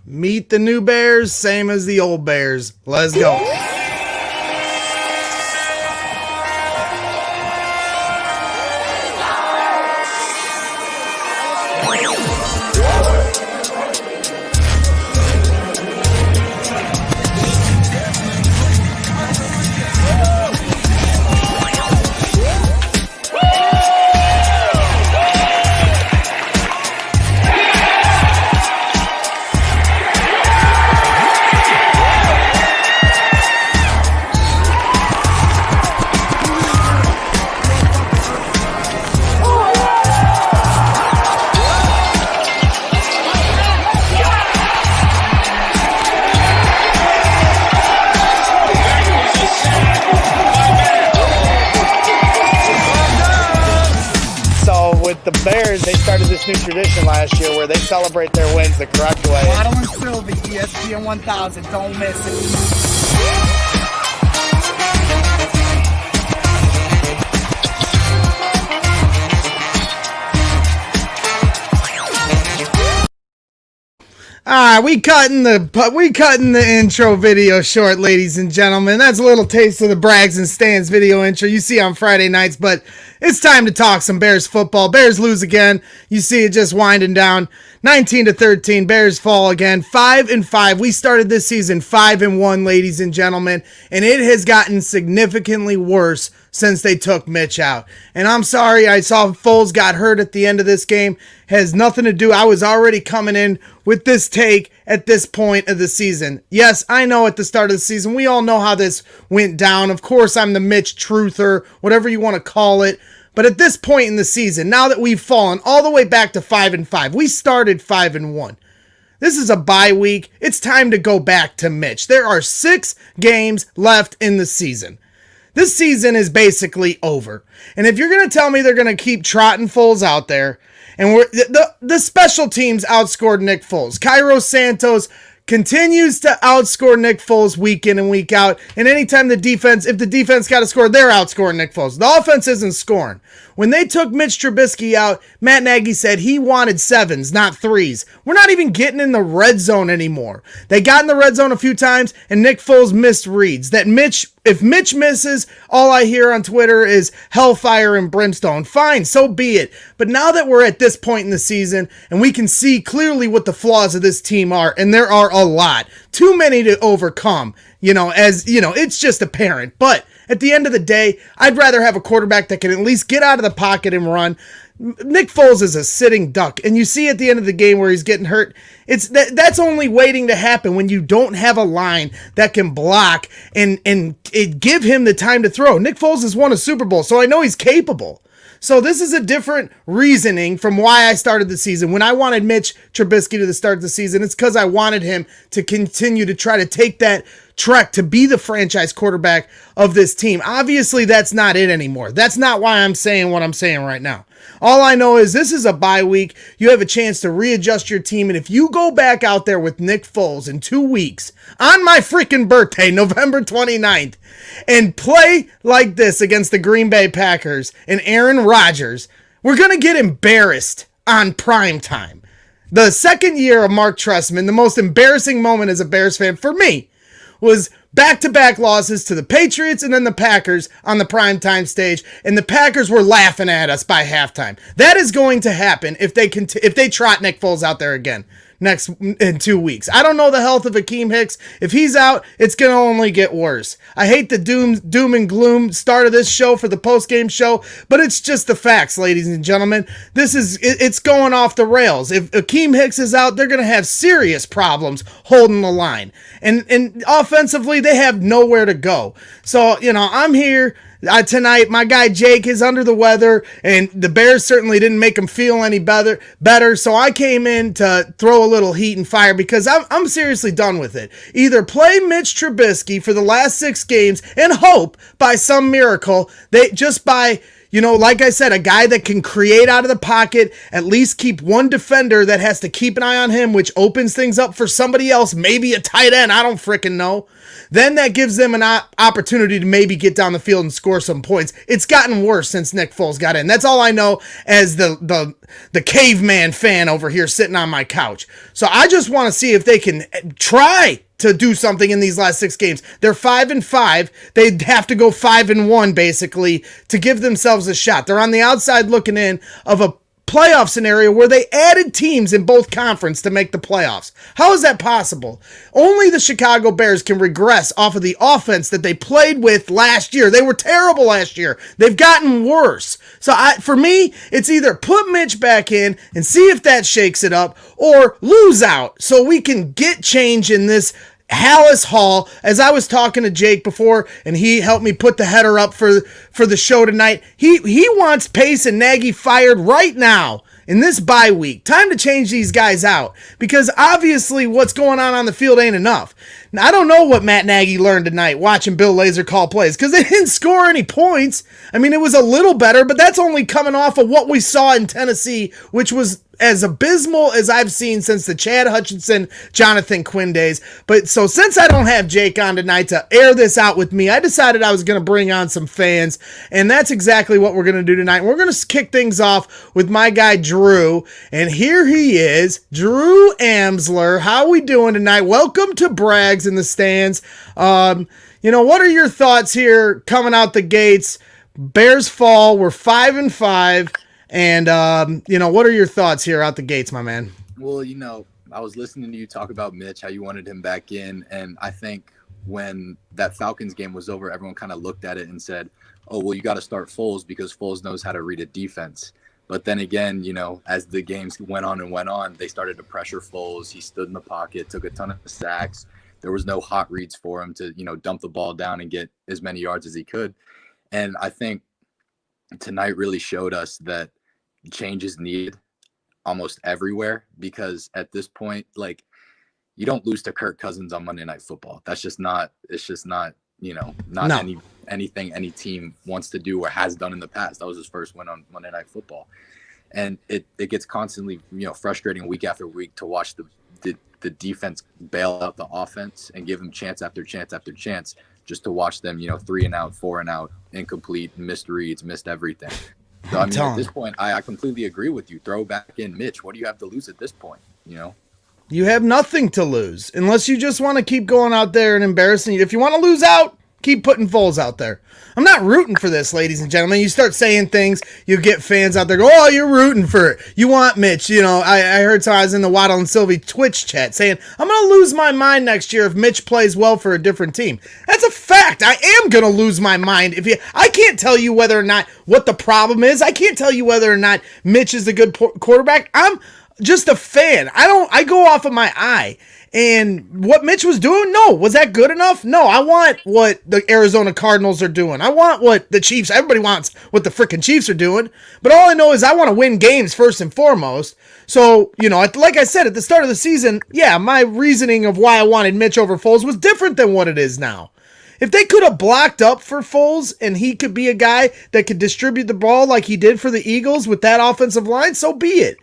Meet the new Bears, same as the old Bears. Let's go. With the Bears, they started this new tradition last year where they celebrate their wins the correct way. Bottle and Sylvie, ESPN 1000, don't miss it. Alright, we cutting the intro video short, ladies and gentlemen. That's a little taste of the Brags and Stans video intro you see on Friday nights, but it's time to talk some Bears football. Bears lose again. You see it just winding down. 19-13. Bears fall again. 5-5. We started this season 5-1, ladies and gentlemen, and it has gotten significantly worse since they took Mitch out. And I'm sorry, I saw Foles got hurt at the end of this game. Has nothing to do. I was already coming in with this take at this point of the season. Yes, I know at the start of the season, we all know how this went down. Of course, I'm the Mitch truther, whatever you want to call it. But at this point in the season, now that we've fallen all the way back to 5-5, we started 5-1. This is a bye week. It's time to go back to Mitch. There are 6 games left in the season. This season is basically over. And if you're going to tell me they're going to keep trotting Foles out there, and the special teams outscored Nick Foles. Cairo Santos continues to outscore Nick Foles week in and week out. And anytime if the defense got to score, they're outscoring Nick Foles. The offense isn't scoring. When they took Mitch Trubisky out, Matt Nagy said he wanted 7s, not 3s. We're not even getting in the red zone anymore. They got in the red zone a few times, and Nick Foles missed reads. If Mitch misses, all I hear on Twitter is hellfire and brimstone. Fine, so be it. But now that we're at this point in the season, and we can see clearly what the flaws of this team are, and there are a lot, too many to overcome, it's just apparent. But at the end of the day, I'd rather have a quarterback that can at least get out of the pocket and run. Nick Foles is a sitting duck, and you see at the end of the game where he's getting hurt, that's only waiting to happen when you don't have a line that can block and give him the time to throw. Nick Foles has won a Super Bowl, so I know he's capable. So this is a different reasoning from why I started the season. When I wanted Mitch Trubisky to start the season, it's because I wanted him to continue to try to take that trek to be the franchise quarterback of this team. Obviously, that's not it anymore. That's not why I'm saying what I'm saying right now. All I know is this is a bye week. You have a chance to readjust your team, and if you go back out there with Nick Foles in 2 weeks, on my freaking birthday, November 29th, and play like this against the Green Bay Packers and Aaron Rodgers, we're going to get embarrassed on prime time. The second year of Mark Trestman, the most embarrassing moment as a Bears fan for me, was back-to-back losses to the Patriots and then the Packers on the primetime stage, and the Packers were laughing at us by halftime. That is going to happen if they trot Nick Foles out there again in 2 weeks. I don't know the health of Akeem Hicks. If he's out, it's going to only get worse. I hate the doom and gloom start of this show for the postgame show, but it's just the facts, ladies and gentlemen. It's going off the rails. If Akeem Hicks is out, they're going to have serious problems holding the line. And offensively, they have nowhere to go. So, I'm here tonight. My guy Jake is under the weather, and the Bears certainly didn't make him feel any better. So I came in to throw a little heat and fire because I'm seriously done with it. Either play Mitch Trubisky for the last 6 games and hope by some miracle by Like I said, a guy that can create out of the pocket, at least keep one defender that has to keep an eye on him, which opens things up for somebody else, maybe a tight end, I don't frickin' know. Then that gives them an opportunity to maybe get down the field and score some points. It's gotten worse since Nick Foles got in. That's all I know as the caveman fan over here sitting on my couch. So I just want to see if they can try to do something in these last 6 games. They're 5-5. They'd have to go 5-1 basically to give themselves a shot. They're on the outside looking in of a playoff scenario where they added teams in both conference to make the playoffs. How is that possible? Only the Chicago Bears can regress off of the offense that they played with last year. They were terrible last year. They've gotten worse. So for me, it's either put Mitch back in and see if that shakes it up, or lose out so we can get change in this Hallis Hall. As I was talking to Jake before, and he helped me put the header up for the show tonight, he wants Pace and Nagy fired right now in this bye week. Time to change these guys out, because obviously what's going on the field ain't enough. Now, I don't know what Matt Nagy learned tonight watching Bill Lazor call plays, because they didn't score any points. I mean, it was a little better, but that's only coming off of what we saw in Tennessee, which was as abysmal as I've seen since the Chad Hutchinson, Jonathan Quinn days. But so since I don't have Jake on tonight to air this out with me, I decided I was going to bring on some fans, and that's exactly what we're going to do tonight. We're going to kick things off with my guy Drew, and here he is, Drew Amsler. How we doing tonight? Welcome to Brags in the Stands. What are your thoughts here coming out the gates? Bears fall. We're 5-5. And, what are your thoughts here out the gates, my man? Well, I was listening to you talk about Mitch, how you wanted him back in. And I think when that Falcons game was over, everyone kind of looked at it and said, oh, well, you got to start Foles because Foles knows how to read a defense. But then again, as the games went on, they started to pressure Foles. He stood in the pocket, took a ton of sacks. There was no hot reads for him to, dump the ball down and get as many yards as he could. And I think tonight really showed us that change is needed almost everywhere, because at this point, you don't lose to Kirk Cousins on Monday Night Football. It's just not anything any team wants to do or has done in the past. That was his first win on Monday Night Football. And it gets constantly, frustrating week after week to watch the defense bail out the offense and give them chance after chance after chance, just to watch them, 3 and out, 4 and out, incomplete, missed reads, missed everything. So, at this point, I completely agree with you. Throw back in Mitch. What do you have to lose at this point, You have nothing to lose unless you just want to keep going out there and embarrassing. If you want to lose out, keep putting Foles out there. I'm not rooting for this, ladies and gentlemen. You start saying things, you get fans out there go, oh, you're rooting for it. You want Mitch. I heard I was in the Waddle and Sylvie Twitch chat saying, I'm going to lose my mind next year if Mitch plays well for a different team. That's a fact. I am going to lose my mind. I can't tell you whether or not what the problem is. I can't tell you whether or not Mitch is a good quarterback. I'm just a fan. I go off of my eye. And what Mitch was doing, no. Was that good enough? No. I want what the Arizona Cardinals are doing. I want what the Chiefs, everybody wants what the freaking Chiefs are doing. But all I know is I want to win games first and foremost. So, like I said, at the start of the season, yeah, my reasoning of why I wanted Mitch over Foles was different than what it is now. If they could have blocked up for Foles and he could be a guy that could distribute the ball like he did for the Eagles with that offensive line, so be it.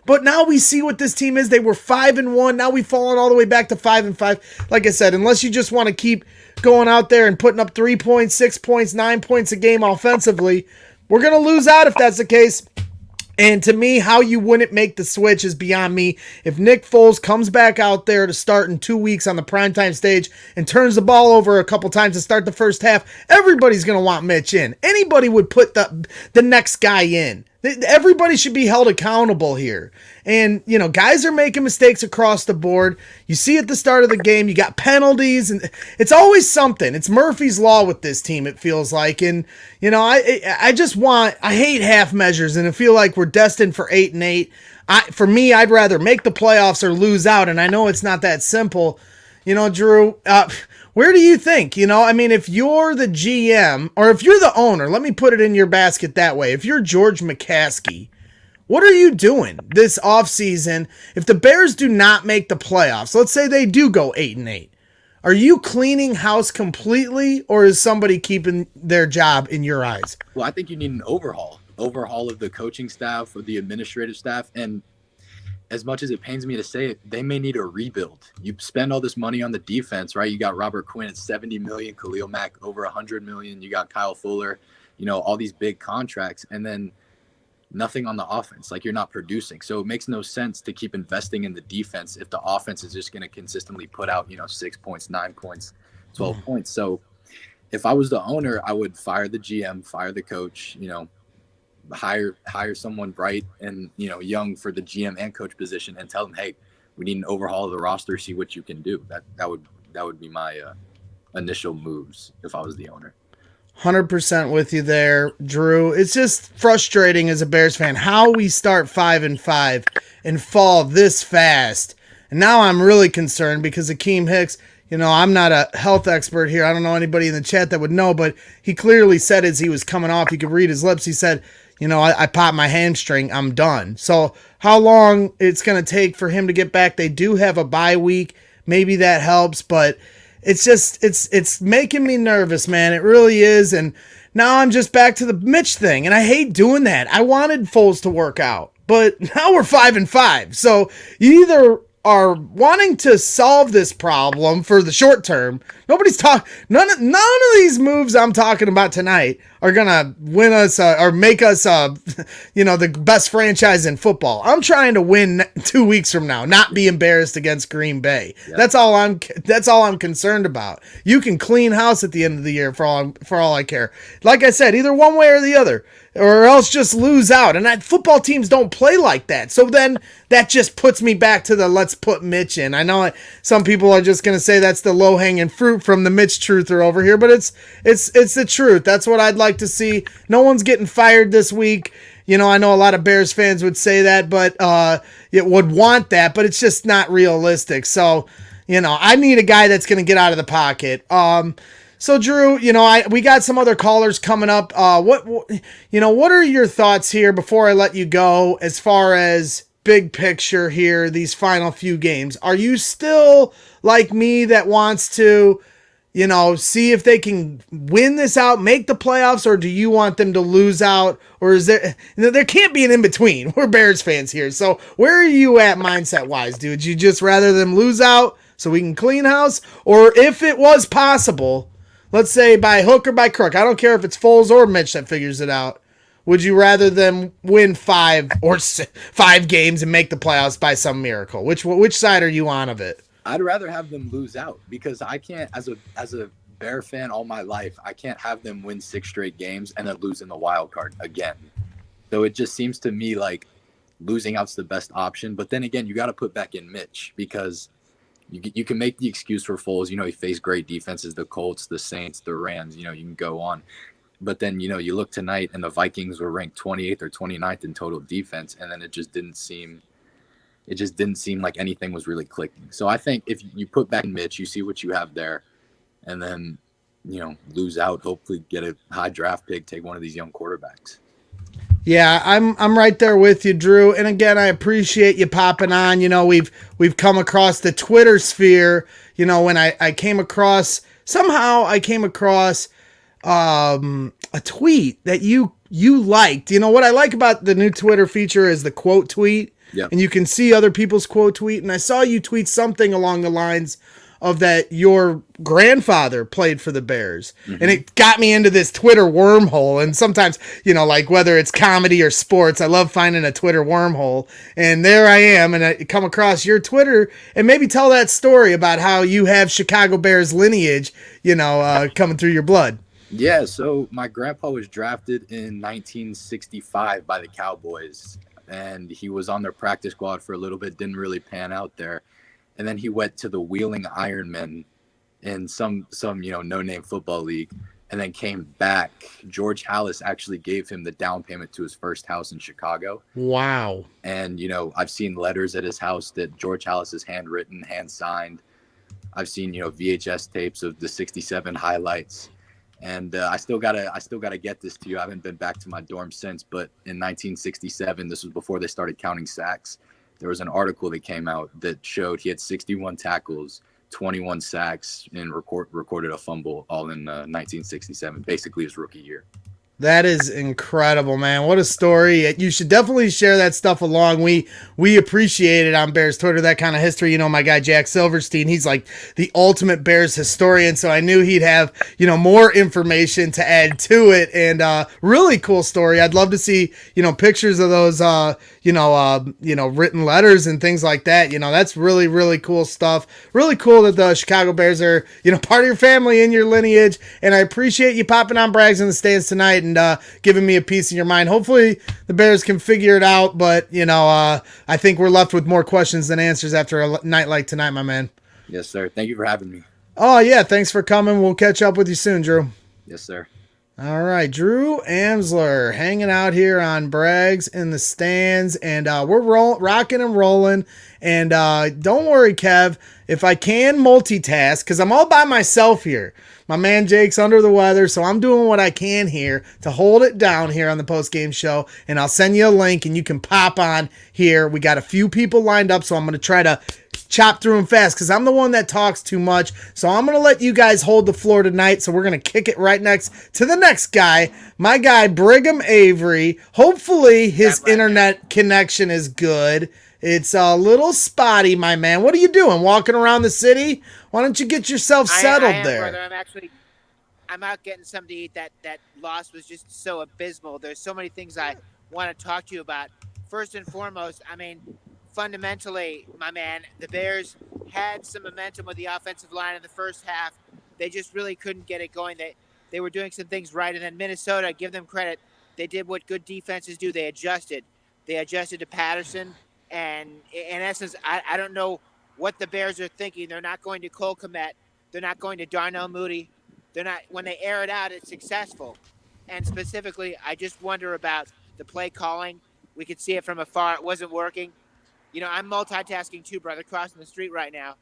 But now we see what this team is. They were 5-1. Now we've fallen all the way back to 5-5. Like I said, unless you just want to keep going out there and putting up 3 points, 6 points, 9 points a game offensively, we're going to lose out if that's the case. And to me, how you wouldn't make the switch is beyond me. If Nick Foles comes back out there to start in 2 weeks on the primetime stage and turns the ball over a couple times to start the first half, everybody's going to want Mitch in. Anybody would put the next guy in. Everybody should be held accountable here. And, guys are making mistakes across the board. You see at the start of the game, you got penalties, and it's always something. It's Murphy's Law with this team, it feels like. And, I hate half measures, and I feel like we're destined for 8-8. For me, I'd rather make the playoffs or lose out, and I know it's not that simple. Drew, where do you think, if you're the GM or if you're the owner, let me put it in your basket that way. If you're George McCaskey, what are you doing this offseason? If the Bears do not make the playoffs, let's say they do go 8-8, Are you cleaning house completely, or is somebody keeping their job in your eyes? Well, I think you need an overhaul of the coaching staff or the administrative staff. And as much as it pains me to say it, they may need a rebuild. You spend all this money on the defense, right? You got Robert Quinn at 70 million, Khalil Mack over 100 million. You got Kyle Fuller, all these big contracts, and then nothing on the offense. Like, you're not producing. So it makes no sense to keep investing in the defense if the offense is just going to consistently put out, 6 points, 9 points, 12 points. So if I was the owner, I would fire the GM, fire the coach, hire someone bright and, young for the GM and coach position, and tell them, hey, we need an overhaul of the roster, see what you can do. That would be my initial moves if I was the owner. 100% with you there, Drew. It's just frustrating as a Bears fan how we start 5-5 and fall this fast. And now I'm really concerned because Akeem Hicks, I'm not a health expert here. I don't know anybody in the chat that would know, but he clearly said as he was coming off, you could read his lips. He said, I popped my hamstring. I'm done. So how long it's going to take for him to get back? They do have a bye week. Maybe that helps, but it's just, it's making me nervous, man. It really is. And now I'm just back to the Mitch thing. And I hate doing that. I wanted Foles to work out, but now we're 5-5. So you either are wanting to solve this problem for the short term. Nobody's talking. None of these moves I'm talking about tonight are gonna win us or make us, the best franchise in football. I'm trying to win 2 weeks from now, not be embarrassed against Green Bay. Yep. That's all I'm concerned about. You can clean house at the end of the year for all I care. Like I said, either one way or the other, or else just lose out. And football teams don't play like that. So then that just puts me back to the let's put Mitch in. I know some people are just going to say that's the low-hanging fruit from the Mitch truther over here, but it's the truth. That's what I'd like to see. No one's getting fired this week. I know a lot of Bears fans would say that, but it would want that, but it's just not realistic. So, I need a guy that's going to get out of the pocket. So Drew, we got some other callers coming up. What are your thoughts here before I let you go as far as big picture here, these final few games? Are you still like me that wants to, see if they can win this out, make the playoffs, or do you want them to lose out? Or is there can't be an in-between. We're Bears fans here. So where are you at mindset-wise, dude? You just rather them lose out so we can clean house? Or if it was possible, let's say by hook or by crook, I don't care if it's Foles or Mitch that figures it out, would you rather them win 5 games and make the playoffs by some miracle? Which side are you on of it? I'd rather have them lose out, because I can't, as a Bear fan all my life, I can't have them win 6 straight games and then lose in the wild card again. So it just seems to me like losing out's the best option. But then again, you got to put back in Mitch, because you can make the excuse for Foles. He faced great defenses, the Colts, the Saints, the Rams. You can go on. But then, you look tonight and the Vikings were ranked 28th or 29th in total defense. And then it just didn't seem like anything was really clicking. So I think if you put back Mitch, you see what you have there, and then, lose out, hopefully get a high draft pick, take one of these young quarterbacks. Yeah, I'm right there with you, Drew. And again, I appreciate you popping on. We've come across the Twitter sphere. When I came across a tweet that you liked. What I like about the new Twitter feature is the quote tweet. Yep. And you can see other people's quote tweet. And I saw you tweet something along the lines of that your grandfather played for the Bears. Mm-hmm. And it got me into this Twitter wormhole. And sometimes, like whether it's comedy or sports, I love finding a Twitter wormhole. And there I am, and I come across your Twitter, and maybe tell that story about how you have Chicago Bears lineage, coming through your blood. Yeah, so my grandpa was drafted in 1965 by the Cowboys, and he was on their practice squad for a little bit, didn't really pan out there. And then he went to the Wheeling Ironmen in some no-name football league, and then came back. George Halas actually gave him the down payment to his first house in Chicago. Wow. And, I've seen letters at his house that George Halas has handwritten, hand-signed. I've seen, VHS tapes of the 67 highlights. And I still gotta get this to you. I haven't been back to my dorm since, but in 1967, this was before they started counting sacks. There was an article that came out that showed he had 61 tackles, 21 sacks, and recorded a fumble all in 1967, basically his rookie year. That is incredible, man. What a story. You should definitely share that stuff along. We appreciate it on Bears Twitter, that kind of history. You know, my guy Jack Silverstein, he's like the ultimate Bears historian, so I knew he'd have, more information to add to it. And really cool story. I'd love to see, pictures of those written letters and things like that. That's really, really cool stuff. Really cool that the Chicago Bears are, part of your family and your lineage. And I appreciate you popping on Brags in the Stands tonight and giving me a piece of your mind. Hopefully the Bears can figure it out, but I think we're left with more questions than answers after a night like tonight, my man. Yes, sir. Thank you for having me. Oh yeah, thanks for coming. We'll catch up with you soon, Drew. Yes, sir. All right, Drew Amsler hanging out here on Brags in the Stands, and we're rocking and rolling. And don't worry, Kev, if I can multitask, because I'm all by myself here. My man Jake's under the weather, so I'm doing what I can here to hold it down here on the post-game show, and I'll send you a link, and you can pop on here. We got a few people lined up, so I'm going to try to chop through them fast because I'm the one that talks too much. So I'm going to let you guys hold the floor tonight. So we're going to kick it right next to the next guy, my guy Brigham Avery. Hopefully his internet connection is good. It's a little spotty, my man. What are you doing? Walking around the city? Why don't you get yourself settled I am, there? Brother. I'm out getting something to eat. That loss was just so abysmal. There's so many things I want to talk to you about. First and foremost, fundamentally, my man, the Bears had some momentum with the offensive line in the first half. They just really couldn't get it going. They were doing some things right, and then Minnesota, give them credit, they did what good defenses do. They adjusted. They adjusted to Patterson, and in essence, I don't know what the Bears are thinking. They're not going to Cole Kmet. They're not going to Darnell Mooney. They're not. When they air it out, it's successful. And specifically, I just wonder about the play calling. We could see it from afar. It wasn't working. I'm multitasking too, brother, crossing the street right now.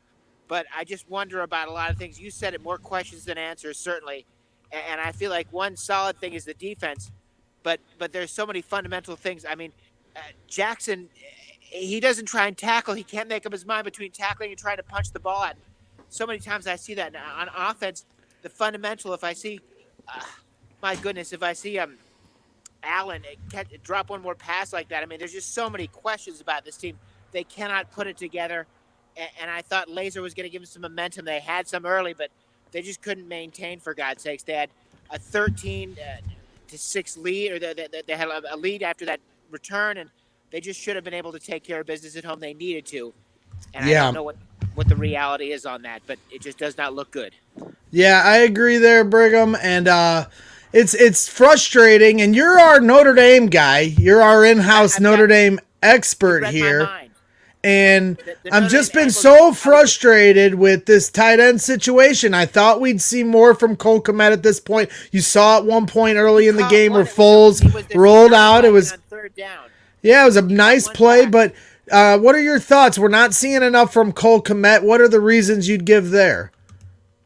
But I just wonder about a lot of things. You said it, more questions than answers, certainly. And I feel like one solid thing is the defense. But there's so many fundamental things. Jackson, he doesn't try and tackle. He can't make up his mind between tackling and trying to punch the ball at. So many times I see that. Now, on offense, the fundamental, if I see, if I see Allen drop one more pass like that, there's just so many questions about this team. They cannot put it together, and I thought Laser was going to give them some momentum. They had some early, but they just couldn't maintain, for God's sakes. They had a 13-6 lead, or they had a lead after that return, and they just should have been able to take care of business at home. They needed to, and I don't know what the reality is on that, but it just does not look good. Yeah, I agree there, Brigham, and it's frustrating, and you're our Notre Dame guy. You're our in-house Notre Dame expert here. And I've just been so frustrated with this tight end situation. I thought we'd see more from Cole Kmet at this point. You saw at one point early in the game where Foles rolled out. It was third down. Yeah, it was a nice play, but what are your thoughts? We're not seeing enough from Cole Kmet. What are the reasons you'd give there?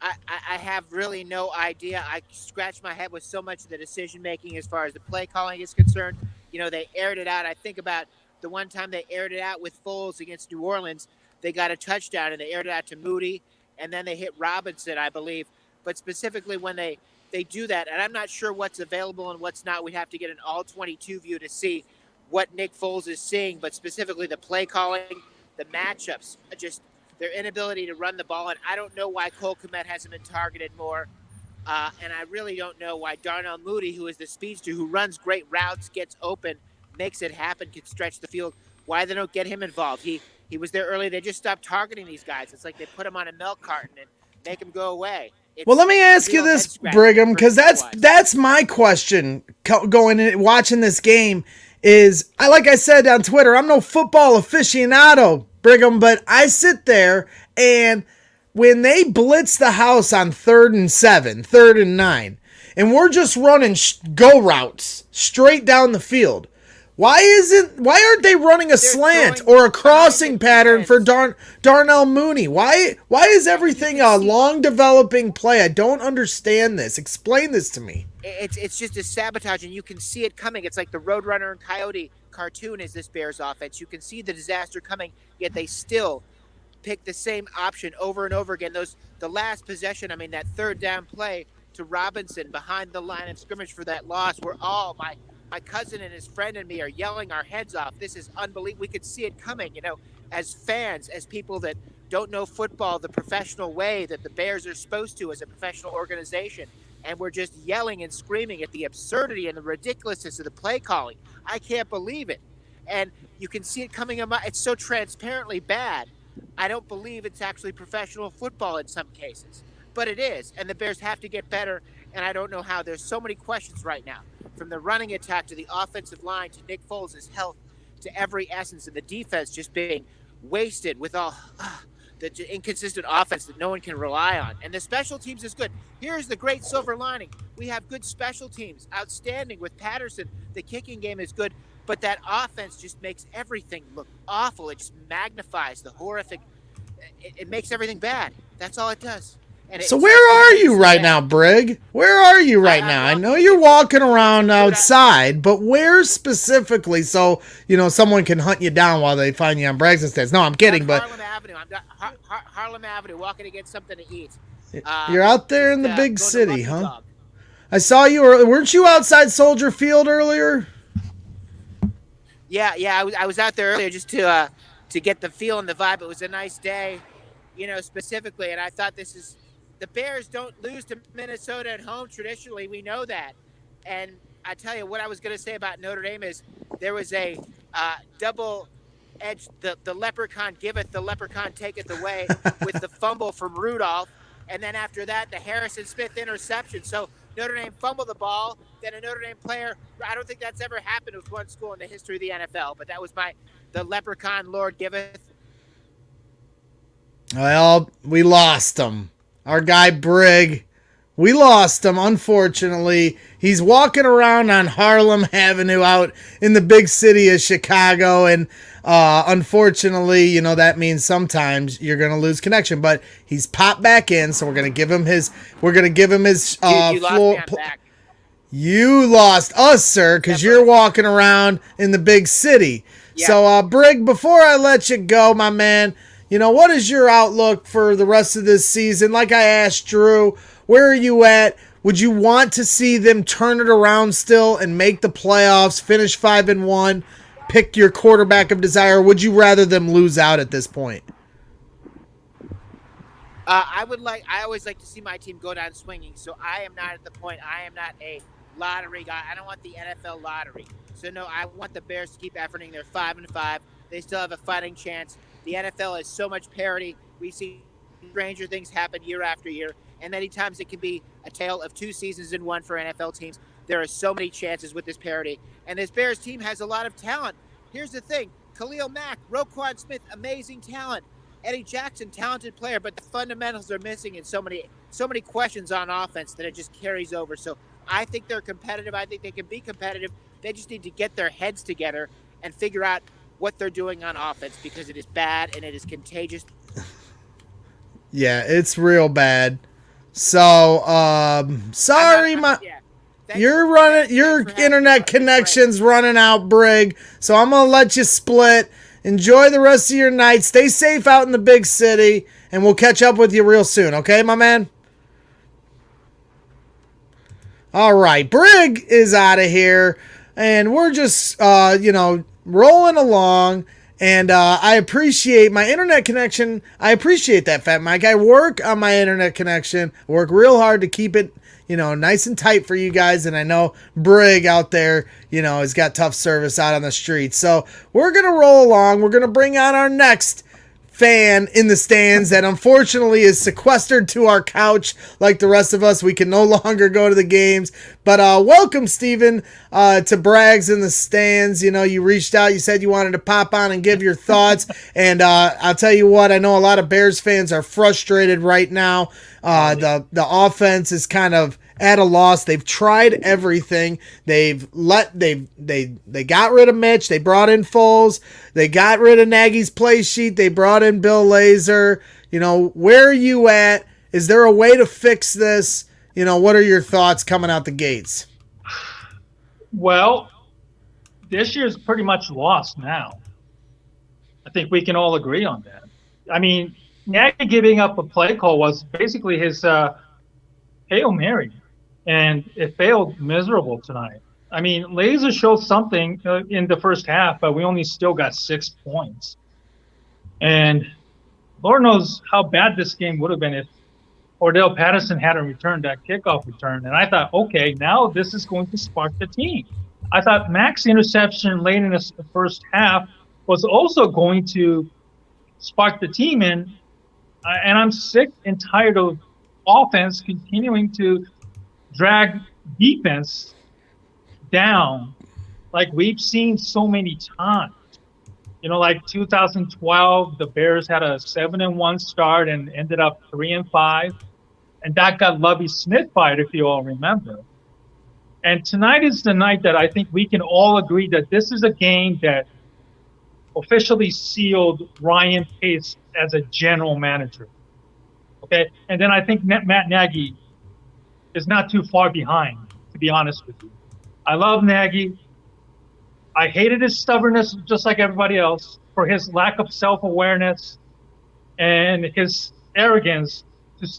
I have really no idea. I scratch my head with so much of the decision-making as far as the play calling is concerned. They aired it out. I think about the one time they aired it out with Foles against New Orleans. They got a touchdown, and they aired it out to Moody, and then they hit Robinson, I believe. But specifically when they do that, and I'm not sure what's available and what's not. We'd have to get an all-22 view to see what Nick Foles is seeing, but specifically the play calling, the matchups, just their inability to run the ball. And I don't know why Cole Kmet hasn't been targeted more. And I really don't know why Darnell Mooney, who is the speedster, who runs great routes, gets open, makes it happen, can stretch the field, why they don't get him involved. He was there early. They just stopped targeting these guys. It's like they put him on a milk carton and make him go away. Well, let me ask you this, Brigham, because that's my question going in, watching this game is, like I said on Twitter, I'm no football aficionado, Brigham, but I sit there and when they blitz the house on 3rd and 7, 3rd and 9, and we're just running go routes straight down the field, why aren't they running a slant or a crossing pattern for Darnell Mooney? Why is everything a long developing play? I don't understand this. Explain this to me. It's just a sabotage, and you can see it coming. It's like the Roadrunner and Coyote cartoon is this Bears offense. You can see the disaster coming, yet they still pick the same option over and over again. The last possession, I mean, that third down play to Robinson behind the line of scrimmage for that loss, where all my cousin and his friend and me are yelling our heads off. This is unbelievable. We could see it coming, as fans, as people that don't know football the professional way that the Bears are supposed to as a professional organization. And we're just yelling and screaming at the absurdity and the ridiculousness of the play calling. I can't believe it. And you can see it coming. It's so transparently bad. I don't believe it's actually professional football in some cases. But it is. And the Bears have to get better. And I don't know how. There's so many questions right now. From the running attack to the offensive line to Nick Foles' health to every essence of the defense just being wasted with all the inconsistent offense that no one can rely on. And the special teams is good. Here's the great silver lining. We have good special teams, outstanding with Patterson. The kicking game is good, but that offense just makes everything look awful. It just magnifies the horrific. It makes everything bad. That's all it does. So where are you right now, Brig? Where are you right now? I know you're walking around outside, but where specifically so, someone can hunt you down while they find you on Brags and Stats? No, I'm kidding, but Harlem Avenue. I'm Harlem Avenue, walking to get something to eat. You're out there in the big city, huh? Dog. I saw you. Weren't you outside Soldier Field earlier? Yeah. I was out there earlier just to get the feel and the vibe. It was a nice day, specifically, and I thought the Bears don't lose to Minnesota at home traditionally. We know that. And I tell you what I was going to say about Notre Dame is there was a double-edged, the leprechaun giveth, the leprechaun taketh away with the fumble from Rudolph. And then after that, the Harrison Smith interception. So Notre Dame fumbled the ball. Then a Notre Dame player, I don't think that's ever happened with one school in the history of the NFL. But that was the leprechaun Lord giveth. Well, we lost him. Our guy Brig, we lost him, unfortunately. He's walking around on Harlem Avenue out in the big city of Chicago, and unfortunately, that means sometimes you're going to lose connection. But he's popped back in, so we're going to give him his you floor. Lost me, I'm back. You lost us, sir, because you're walking around in the big city. Yeah. So, Brig, before I let you go, my man, what is your outlook for the rest of this season? Like I asked Drew, where are you at? Would you want to see them turn it around still and make the playoffs, finish 5-1, pick your quarterback of desire? Or would you rather them lose out at this point? I always like to see my team go down swinging. So I am not at the point. I am not a lottery guy. I don't want the NFL lottery. So no, I want the Bears to keep efforting. They're 5-5. They still have a fighting chance. The NFL has so much parity. We see stranger things happen year after year, and many times it can be a tale of 2 seasons in one for NFL teams. There are so many chances with this parity, and this Bears team has a lot of talent. Here's the thing. Khalil Mack, Roquan Smith, amazing talent. Eddie Jackson, talented player, but the fundamentals are missing and so many questions on offense that it just carries over. So I think they're competitive. I think they can be competitive. They just need to get their heads together and figure out what they're doing on offense, because it is bad and it is contagious. Yeah, it's real bad. So, sorry, your internet connection's running out, Brig. So I'm gonna let you split. Enjoy the rest of your night. Stay safe out in the big city, and we'll catch up with you real soon. Okay, my man? All right, Brig is out of here, and we're just, rolling along. And I appreciate my internet connection. I appreciate that, Fat Mike. I work on my internet connection. Work real hard to keep it, nice and tight for you guys. And I know Brig out there, has got tough service out on the street. So we're going to roll along. We're going to bring on our next fan in the stands that unfortunately is sequestered to our couch like the rest of us. We can no longer go to the games. But welcome, Steven, to Brags in the Stands. You reached out. You said you wanted to pop on and give your thoughts. And I'll tell you what, I know a lot of Bears fans are frustrated right now. The offense is kind of at a loss. They've tried everything. They got rid of Mitch. They brought in Foles. They got rid of Nagy's play sheet. They brought in Bill Lazor. Where are you at? Is there a way to fix this? What are your thoughts coming out the gates? Well, this year's pretty much lost now. I think we can all agree on that. I mean, Nagy giving up a play call was basically his Hail Mary, and it failed miserable tonight. I mean, Laser showed something in the first half, but we only still got 6 points. And Lord knows how bad this game would have been if Cordell Patterson hadn't returned that kickoff return. And I thought, okay, now this is going to spark the team. I thought Mac's interception late in the first half was also going to spark the team. And I'm sick and tired of offense continuing to drag defense down like we've seen so many times. Like 2012, the Bears had a 7-1 start and ended up 3-5. And that got Lovie Smith fired, if you all remember. And tonight is the night that I think we can all agree that this is a game that officially sealed Ryan Pace as a general manager. Okay? And then I think Matt Nagy is not too far behind, to be honest with you. I love Nagy. I hated his stubbornness, just like everybody else, for his lack of self-awareness and his arrogance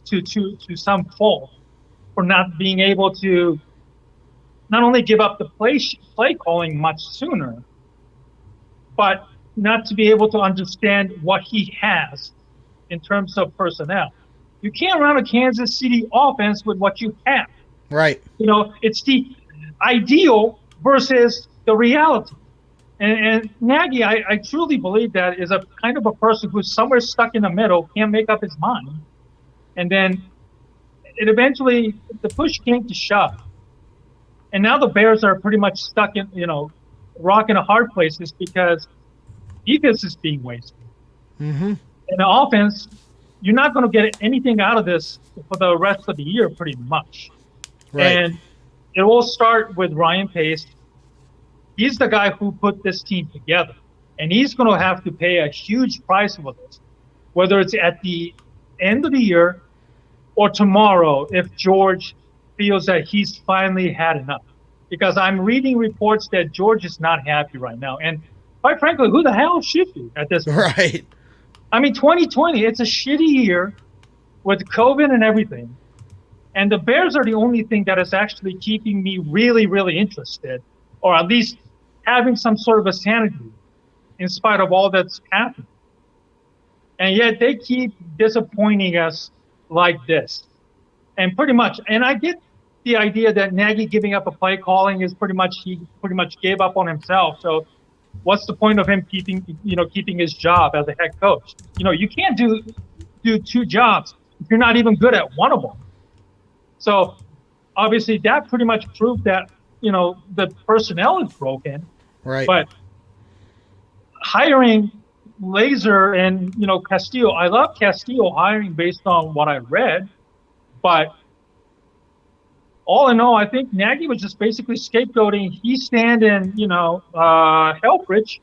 to some fault for not being able to not only give up the play calling much sooner, but not to be able to understand what he has in terms of personnel. You can't run a Kansas City offense with what you have. Right. It's the ideal versus the reality. And Nagy, I truly believe that is a kind of a person who's somewhere stuck in the middle, can't make up his mind. And then it eventually, the push came to shove. And now the Bears are pretty much stuck in, rock in a hard places because defense is being wasted. Mm-hmm. And the offense, you're not going to get anything out of this for the rest of the year, pretty much. Right. And it will start with Ryan Pace. He's the guy who put this team together. And he's going to have to pay a huge price for this, whether it's at the end of the year or tomorrow if George feels that he's finally had enough. Because I'm reading reports that George is not happy right now. And quite frankly, who the hell should be at this point? Right. I mean, 2020, it's a shitty year with COVID and everything. And the Bears are the only thing that is actually keeping me really, really interested, or at least having some sort of a sanity in spite of all that's happened. And yet they keep disappointing us like this. And pretty much, and I get the idea that Nagy giving up a play calling is he pretty much gave up on himself. So what's the point of him keeping his job as a head coach? You can't do 2 jobs if you're not even good at one of them. So obviously that pretty much proved that, the personnel is broken. Right. But hiring Laser and, Castillo, I love Castillo hiring based on what I read, but all in all, I think Nagy was just basically scapegoating Hiestand and, Helfrich.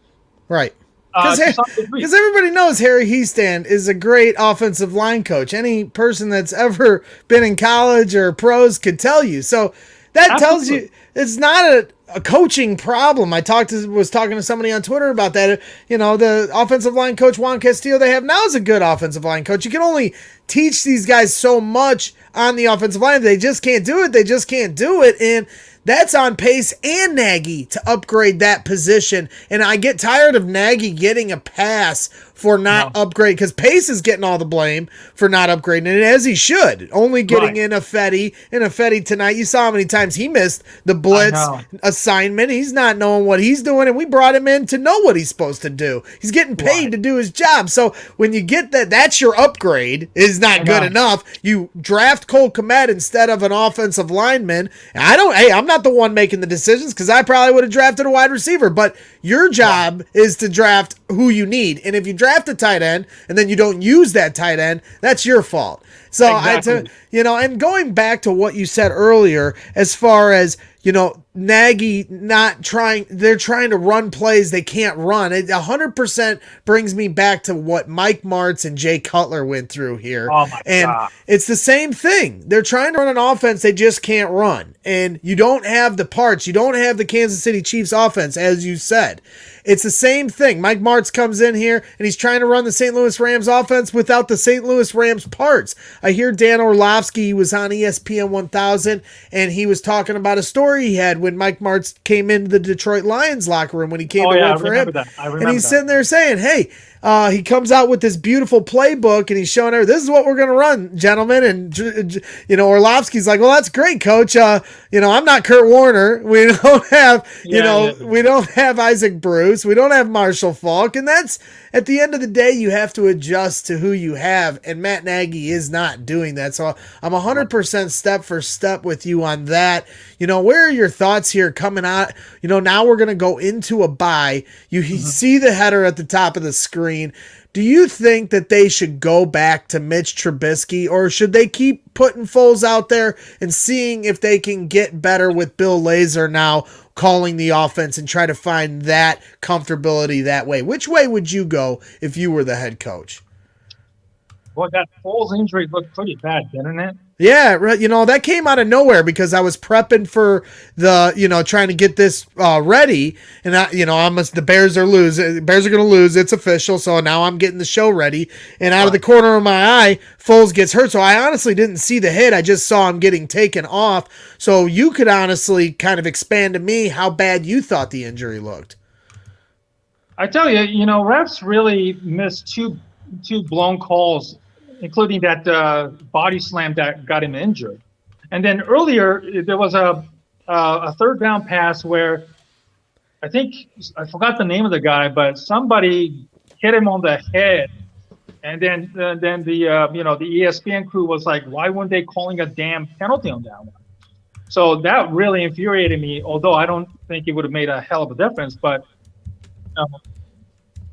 Right. Because everybody knows Harry Hiestand is a great offensive line coach. Any person that's ever been in college or pros could tell you. So that tells you it's not a coaching problem. I was talking to somebody on Twitter about that. The offensive line coach Juan Castillo they have now is a good offensive line coach. You can only teach these guys so much on the offensive line. They just can't do it. And that's on Pace and Nagy to upgrade that position. And I get tired of Nagy getting a pass for not upgrading, because Pace is getting all the blame for not upgrading, and as he should. Only getting in a Fetty tonight. You saw how many times he missed the blitz assignment. He's not knowing what he's doing, and we brought him in to know what he's supposed to do. He's getting paid to do his job. So when you get that's your upgrade is not good enough. You draft Cole Kmet instead of an offensive lineman. I'm not the one making the decisions, because I probably would have drafted a wide receiver, but your job is to draft who you need. And if you draft a tight end and then you don't use that tight end, that's your fault. So exactly. And going back to what you said earlier, as far as, Nagy they're trying to run plays they can't run. It 100% brings me back to what Mike Martz and Jay Cutler went through here. Oh my God. It's the same thing. They're trying to run an offense they just can't run. And you don't have the parts. You don't have the Kansas City Chiefs offense, as you said. it's the same thing. Mike Martz comes in here and he's trying to run the St. Louis Rams offense without the St. Louis Rams parts. I hear Dan Orlovsky was on ESPN 1000 and he was talking about a story he had when Mike Martz came into the Detroit Lions locker room when he came to work for him. And he's sitting there saying, hey, he comes out with this beautiful playbook and he's showing her, this is what we're going to run, gentlemen. And, Orlovsky's like, well, that's great, coach. I'm not Kurt Warner. We don't have, we don't have Isaac Bruce. We don't have Marshall Faulk. And that's, at the end of the day, you have to adjust to who you have. And Matt Nagy is not doing that. So I'm 100% step for step with you on that. Where are your thoughts here coming out? Now we're going to go into a bye. You see the header at the top of the screen. Do you think that they should go back to Mitch Trubisky, or should they keep putting Foles out there and seeing if they can get better with Bill Lazor now calling the offense and try to find that comfortability that way? Which way would you go if you were the head coach? Well, that Foles injury looked pretty bad, didn't it? Yeah, that came out of nowhere because I was prepping for the, trying to get this ready, and the Bears are losing. Bears are going to lose. It's official. So now I'm getting the show ready, and out of the corner of my eye, Foles gets hurt. So I honestly didn't see the hit. I just saw him getting taken off. So you could honestly kind of expand to me how bad you thought the injury looked. I tell you, refs really missed two blown calls, including that body slam that got him injured. And then earlier, there was a third down pass where I forgot the name of the guy, but somebody hit him on the head. And then the ESPN crew was like, why weren't they calling a damn penalty on that one? So that really infuriated me, although I don't think it would have made a hell of a difference. But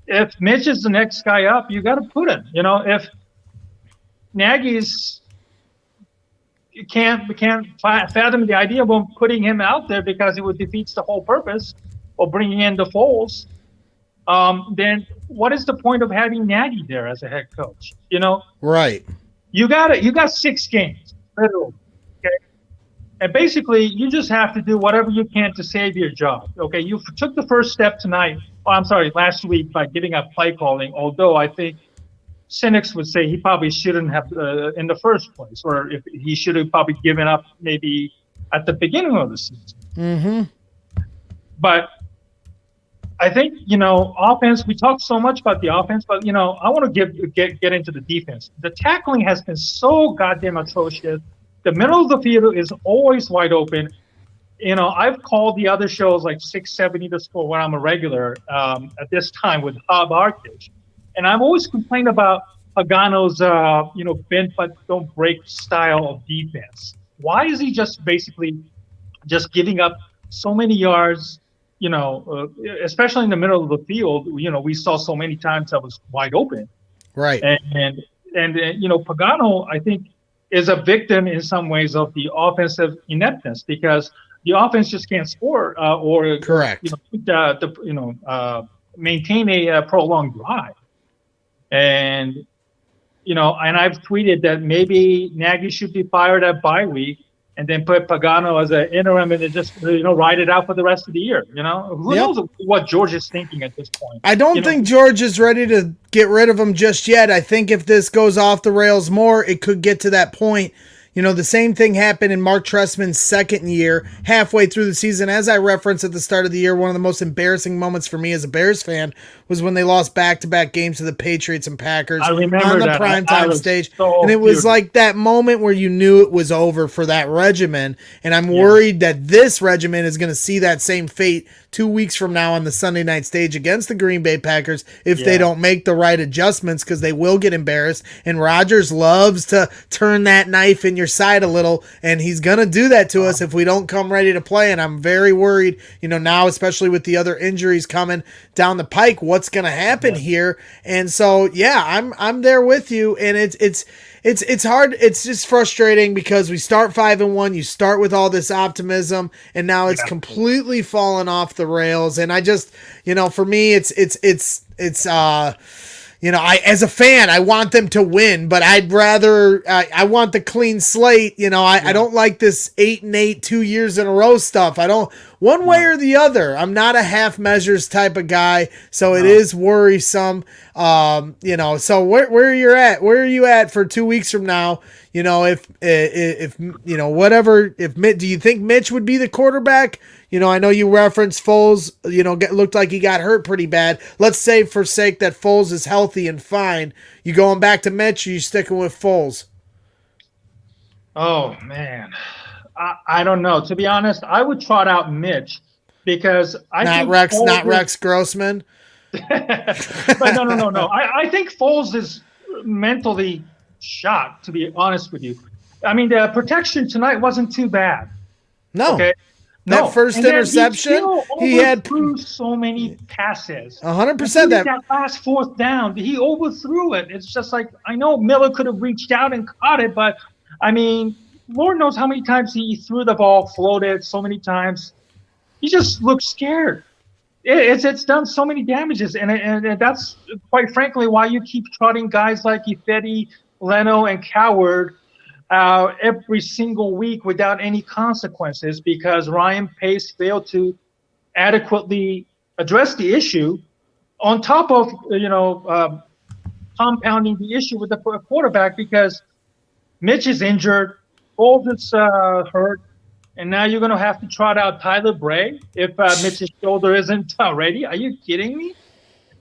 if Mitch is the next guy up, you got to put him. If Nagy's can't fathom the idea of putting him out there because it would defeats the whole purpose of bringing in the Foles. Then what is the point of having Nagy there as a head coach? Right. You got 6 games, literally. Okay, and basically you just have to do whatever you can to save your job. Okay, you took the first step last week by giving up play calling. Although I think cynics would say he probably shouldn't have in the first place, or if he should have probably given up maybe at the beginning of the season. Mm-hmm. But I think, offense, we talk so much about the offense, but, I want to get into the defense. The tackling has been so goddamn atrocious. The middle of the field is always wide open. I've called the other shows like 670 to score when I'm a regular at this time with Bob Arkish. And I've always complained about Pagano's, bend but don't break style of defense. Why is he basically giving up so many yards, especially in the middle of the field? We saw so many times that was wide open. Right. And Pagano, I think, is a victim in some ways of the offensive ineptness because the offense just can't score or correct. Maintain a prolonged drive. And I've tweeted that maybe Nagy should be fired at bye week and then put Pagano as an interim and then just ride it out for the rest of the year. Who knows what George is thinking at this point? I don't think George is ready to get rid of him just yet. I think if this goes off the rails more, it could get to that point. The same thing happened in Mark Trestman's second year, halfway through the season. As I referenced at the start of the year, one of the most embarrassing moments for me as a Bears fan was when they lost back-to-back games to the Patriots and Packers on the primetime stage. And it was like that moment where you knew it was over for that regimen. And I'm worried that this regimen is going to see that same fate 2 weeks from now on the Sunday night stage against the Green Bay Packers if they don't make the right adjustments, because they will get embarrassed. And Rodgers loves to turn that knife in your side a little, and he's going to do that to us if we don't come ready to play. And I'm very worried, now, especially with the other injuries coming down the pike, what's going to happen here. And so, I'm there with you. And it's hard. It's just frustrating because we start 5-1. You start with all this optimism, and now it's completely fallen off the rails. And I just, for me, it's as a fan, I want them to win, but I'd rather, I want the clean slate. I don't like this 8-8 2 years in a row stuff. I don't, one way or the other. I'm not a half measures type of guy, so it is worrisome. So where are you at for 2 weeks from now? If do you think Mitch would be the quarterback? I know you referenced Foles, looked like he got hurt pretty bad. Let's say for sake that Foles is healthy and fine. You going back to Mitch or you sticking with Foles? Oh, man. I don't know. To be honest, I would trot out Mitch because not Rex Grossman. But no. I think Foles is mentally shot, to be honest with you. I mean, the protection tonight wasn't too bad. No. Okay. That first interception, he had so many passes. 100%. That last fourth down, he overthrew it. It's just like, I know Miller could have reached out and caught it, but I mean, Lord knows how many times he threw the ball, floated so many times. He just looked scared. It's done so many damages, and that's quite frankly why you keep trotting guys like Ifedi, Leno, and Coward every single week without any consequences, because Ryan Pace failed to adequately address the issue, on top of compounding the issue with the quarterback, because Mitch is injured, Foles is hurt, and now you're going to have to trot out Tyler Bray if Mitch's shoulder isn't ready. Are you kidding me?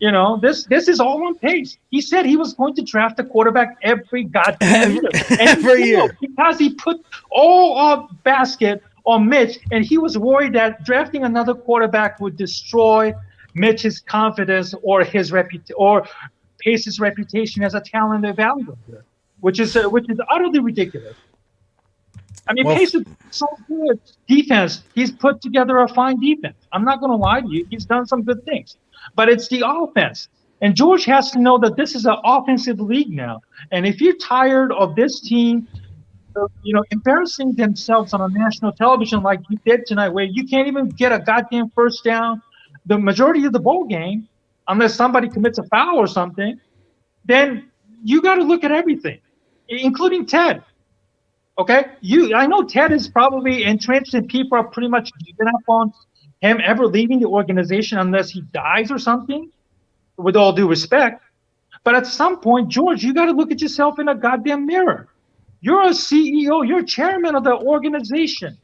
This is all on Pace. He said he was going to draft a quarterback every goddamn year. Every year. Because he put all of basket on Mitch, and he was worried that drafting another quarterback would destroy Mitch's confidence or or Pace's reputation as a talented evaluator, which is utterly ridiculous. I mean, Pace is so good defense. He's put together a fine defense. I'm not going to lie to you. He's done some good things. But it's the offense. And George has to know that this is an offensive league now. And if you're tired of this team, embarrassing themselves on a national television like you did tonight, where you can't even get a goddamn first down the majority of the bowl game, unless somebody commits a foul or something, then you got to look at everything, including Ted. Okay? I know Ted is probably entrenched, and people are pretty much giving up on him ever leaving the organization unless he dies or something, with all due respect. But at some point, George, you got to look at yourself in a goddamn mirror. You're a CEO. You're chairman of the organization.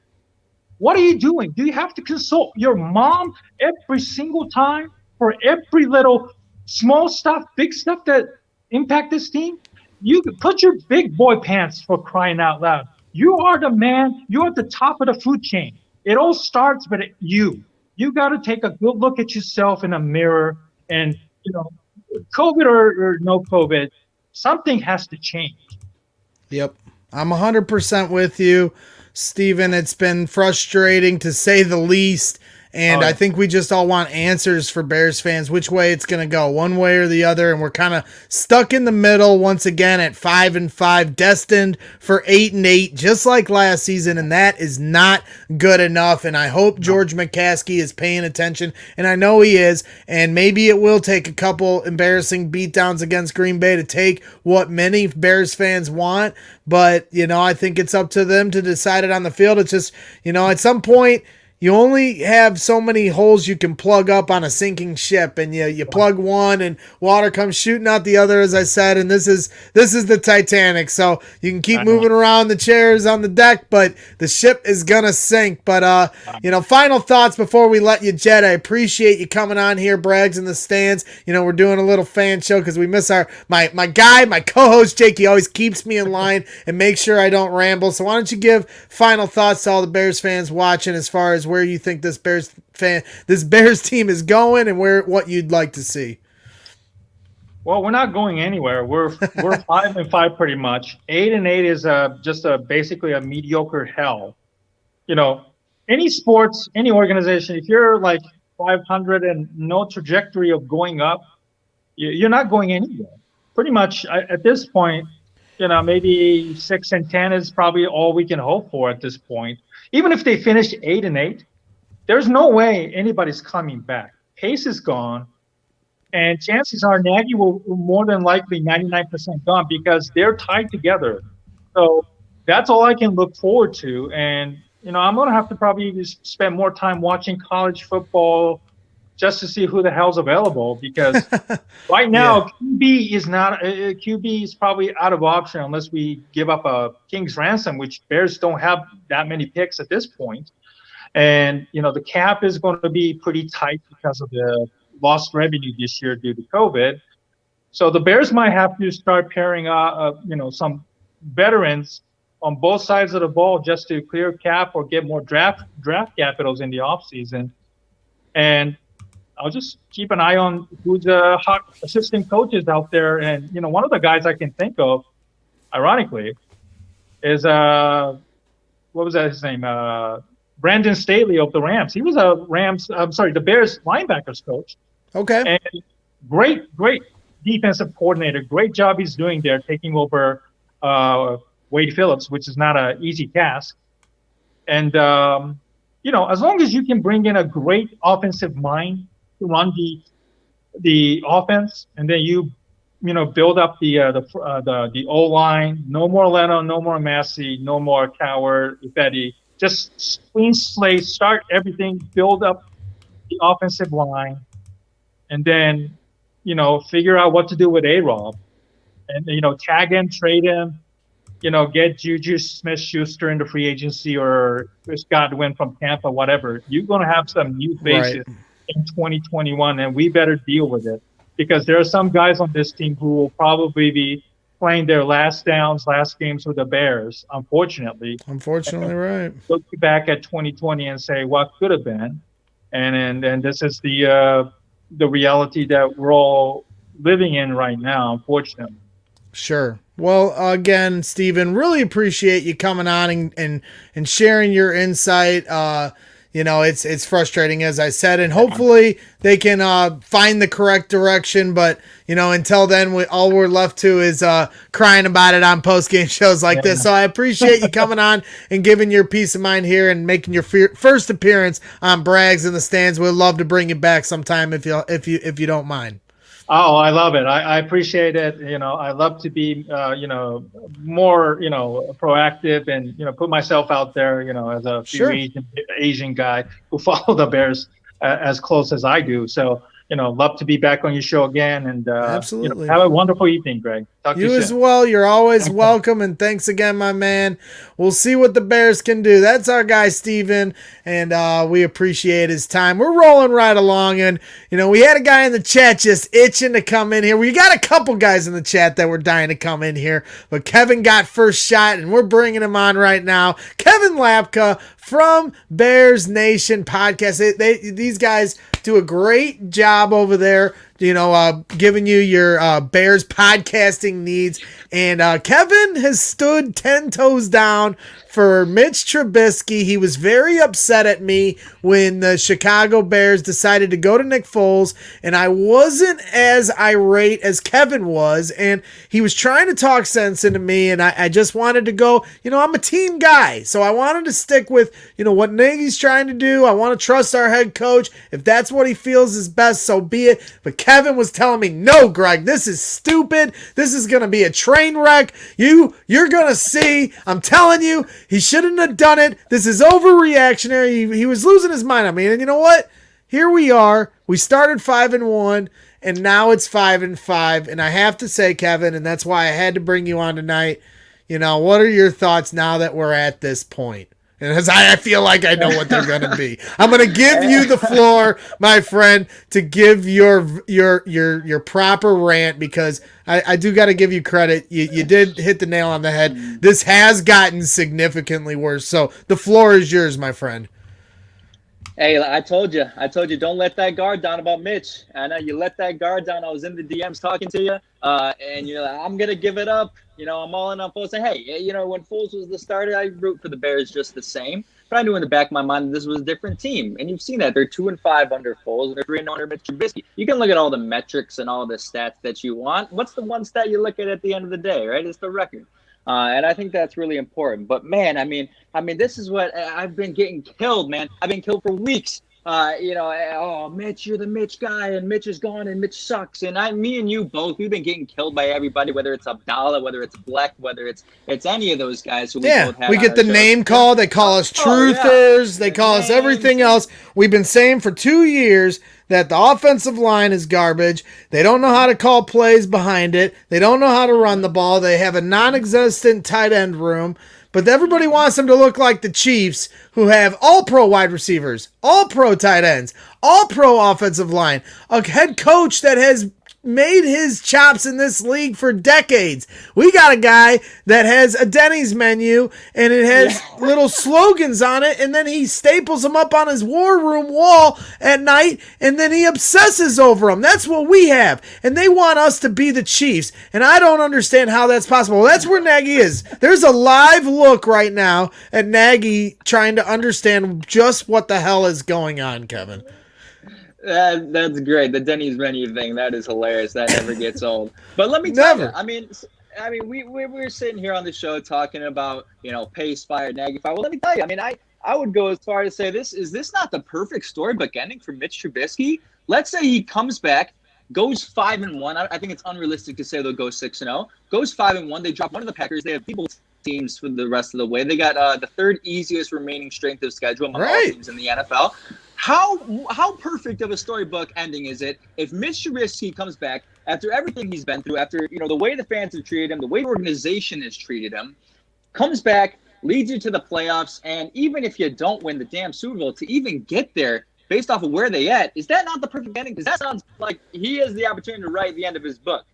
What are you doing? Do you have to consult your mom every single time for every little small stuff, big stuff that impact this team? You put your big boy pants, for crying out loud. You are the man. You're at the top of the food chain. It all starts with you. You got to take a good look at yourself in a mirror, and COVID or no COVID, something has to change. Yep. I'm 100% with you, Steven. It's been frustrating to say the least. And I think we just all want answers for Bears fans, which way it's going to go, one way or the other. And we're kind of stuck in the middle once again at 5-5, destined for 8-8, just like last season. And that is not good enough. And I hope George McCaskey is paying attention. And I know he is. And maybe it will take a couple embarrassing beatdowns against Green Bay to take what many Bears fans want. But, I think it's up to them to decide it on the field. It's just, at some point, you only have so many holes you can plug up on a sinking ship, and you plug one and water comes shooting out the other, as I said, and this is the Titanic. So you can keep moving around the chairs on the deck, but the ship is gonna sink. But final thoughts before we let you jet. I appreciate you coming on here, Braggs in the stands. We're doing a little fan show because we miss my co-host Jake. He always keeps me in line and makes sure I don't ramble. So why don't you give final thoughts to all the Bears fans watching as far as where you think this Bears team is going and what you'd like to see? Well, we're not going anywhere. We're 5-5 pretty much. 8-8 is just basically a mediocre hell. Any sports, any organization, if you're like 500 and no trajectory of going up, you're not going anywhere. Pretty much at this point, maybe 6-10 is probably all we can hope for at this point. Even if they finish 8-8, there's no way anybody's coming back. Pace is gone. And chances are Nagy will more than likely 99% gone because they're tied together. So that's all I can look forward to. And, I'm going to have to probably just spend more time watching college football just to see who the hell's available because right Yeah. now QB is not QB is probably out of option unless we give up a king's ransom, which Bears don't have that many picks at this point. And the cap is going to be pretty tight because of the lost revenue this year due to COVID. So the Bears might have to start pairing some veterans on both sides of the ball just to clear cap or get more draft capitals in the offseason. And I'll just keep an eye on who's hot assistant coaches out there. And one of the guys I can think of, ironically, is what was that his name? Brandon Staley of the Rams. He was the Bears linebackers coach. Okay. And great defensive coordinator. Great job he's doing there, taking over Wade Phillips, which is not an easy task. And as long as you can bring in a great offensive mind to run the offense, and then you build up the O line. No more Leno, no more Massey, no more Coward, Ifedi. Just clean slate, start everything, build up the offensive line, and then figure out what to do with A-Rob, and tag him, trade him, get Juju Smith-Schuster into free agency or Chris Godwin from Tampa, whatever. You're going to have some new faces in 2021, and we better deal with it because there are some guys on this team who will probably be playing their last games with the Bears, unfortunately. Right. Look back at 2020 and say what could have been, and this is the reality that we're all living in right now, unfortunately. Sure. Well, again, Steven, really appreciate you coming on and sharing your insight. It's frustrating, as I said, and hopefully they can find the correct direction. But, until then, all we're left to is crying about it on post-game shows like this. So I appreciate you coming on and giving your peace of mind here and making your first appearance on Brags in the Stands. We'd love to bring you back sometime if you don't mind. Oh, I love it. I appreciate it. I love to be, more, proactive and, put myself out there, as a Sure. Asian guy who follow the Bears as close as I do. So, love to be back on your show again. And absolutely have a wonderful evening, Greg. Talk to you as soon. well. You're always welcome. And thanks again, my man. We'll see what the Bears can do. That's our guy, Steven. And we appreciate his time. We're rolling right along. And, we had a guy in the chat just itching to come in here. We got a couple guys in the chat that were dying to come in here. But Kevin got first shot, and we're bringing him on right now. Kevin Lapka from Bears Nation Podcast. These guys do a great job over there, giving you your Bears podcasting needs. And Kevin has stood 10 toes down for Mitch Trubisky. He was very upset at me when the Chicago Bears decided to go to Nick Foles, and I wasn't as irate as Kevin was, and he was trying to talk sense into me, and I just wanted to go, I'm a team guy, so I wanted to stick with, what Nagy's trying to do. I want to trust our head coach. If that's what he feels is best, so be it. But Kevin was telling me, no, Greg, this is stupid. This is going to be a train wreck. You're going to see. I'm telling you, he shouldn't have done it. This is overreactionary. He was losing his mind on me. And you know what? Here we are. We started 5-1, and now it's 5-5. And I have to say, Kevin, and that's why I had to bring you on tonight. What are your thoughts now that we're at this point? And as I feel like I know what they're going to be. I'm going to give you the floor, my friend, to give your proper rant, because I do got to give you credit. You did hit the nail on the head. This has gotten significantly worse. So the floor is yours, my friend. Hey, I told you, don't let that guard down about Mitch. I know you let that guard down. I was in the DMs talking to you, and you're like, I'm going to give it up. I'm all in on Foles. And hey, when Foles was the starter, I root for the Bears just the same. But I knew in the back of my mind that this was a different team. And you've seen that. They're 2-5 under Foles, and they're 3-0 under Mitch Trubisky. You can look at all the metrics and all the stats that you want. What's the one stat you look at the end of the day, right? It's the record. And I think that's really important. But, man, I mean, this is what I've been getting killed, man. I've been killed for weeks Oh, Mitch, you're the Mitch guy, and Mitch is gone, and Mitch sucks. And me and you both, we've been getting killed by everybody, whether it's Abdallah, whether it's Bleck, whether it's any of those guys who we both had. We on get our the shows. name call. They call us truthers. They call us everything else. We've been saying for 2 years that the offensive line is garbage. They don't know how to call plays behind it. They don't know how to run the ball. They have a non-existent tight end room. But everybody wants them to look like the Chiefs, who have all-pro wide receivers, all-pro tight ends, all-pro offensive line, a head coach that has made his chops in this league for decades. We got a guy that has a Denny's menu, and it has little slogans on it, and then he staples them up on his war room wall at night, and then he obsesses over them. That's what we have, and they want us to be the Chiefs, and I don't understand how that's possible. Well, that's where Nagy is. There's a live look right now at Nagy trying to understand just what the hell is going on, Kevin. That's great. The Denny's menu thing, that is hilarious. That never gets old. But let me tell you, I mean, we're sitting here on the show talking about, pace fired, Nagy fired. Well, let me tell you, I mean, I would go as far as to say is this not the perfect storybook ending for Mitch Trubisky? Let's say he comes back, goes 5-1. I think it's unrealistic to say they'll go 6-0. Goes 5-1. They drop one of the Packers. They have people teams for the rest of the way. They got the third easiest remaining strength of schedule among all teams in the NFL. How perfect of a storybook ending is it if Mitch Trubisky comes back after everything he's been through, after the way the fans have treated him, the way the organization has treated him, comes back, leads you to the playoffs, and even if you don't win the damn Super Bowl, to even get there based off of where they at, is that not the perfect ending? Because that sounds like he has the opportunity to write the end of his book.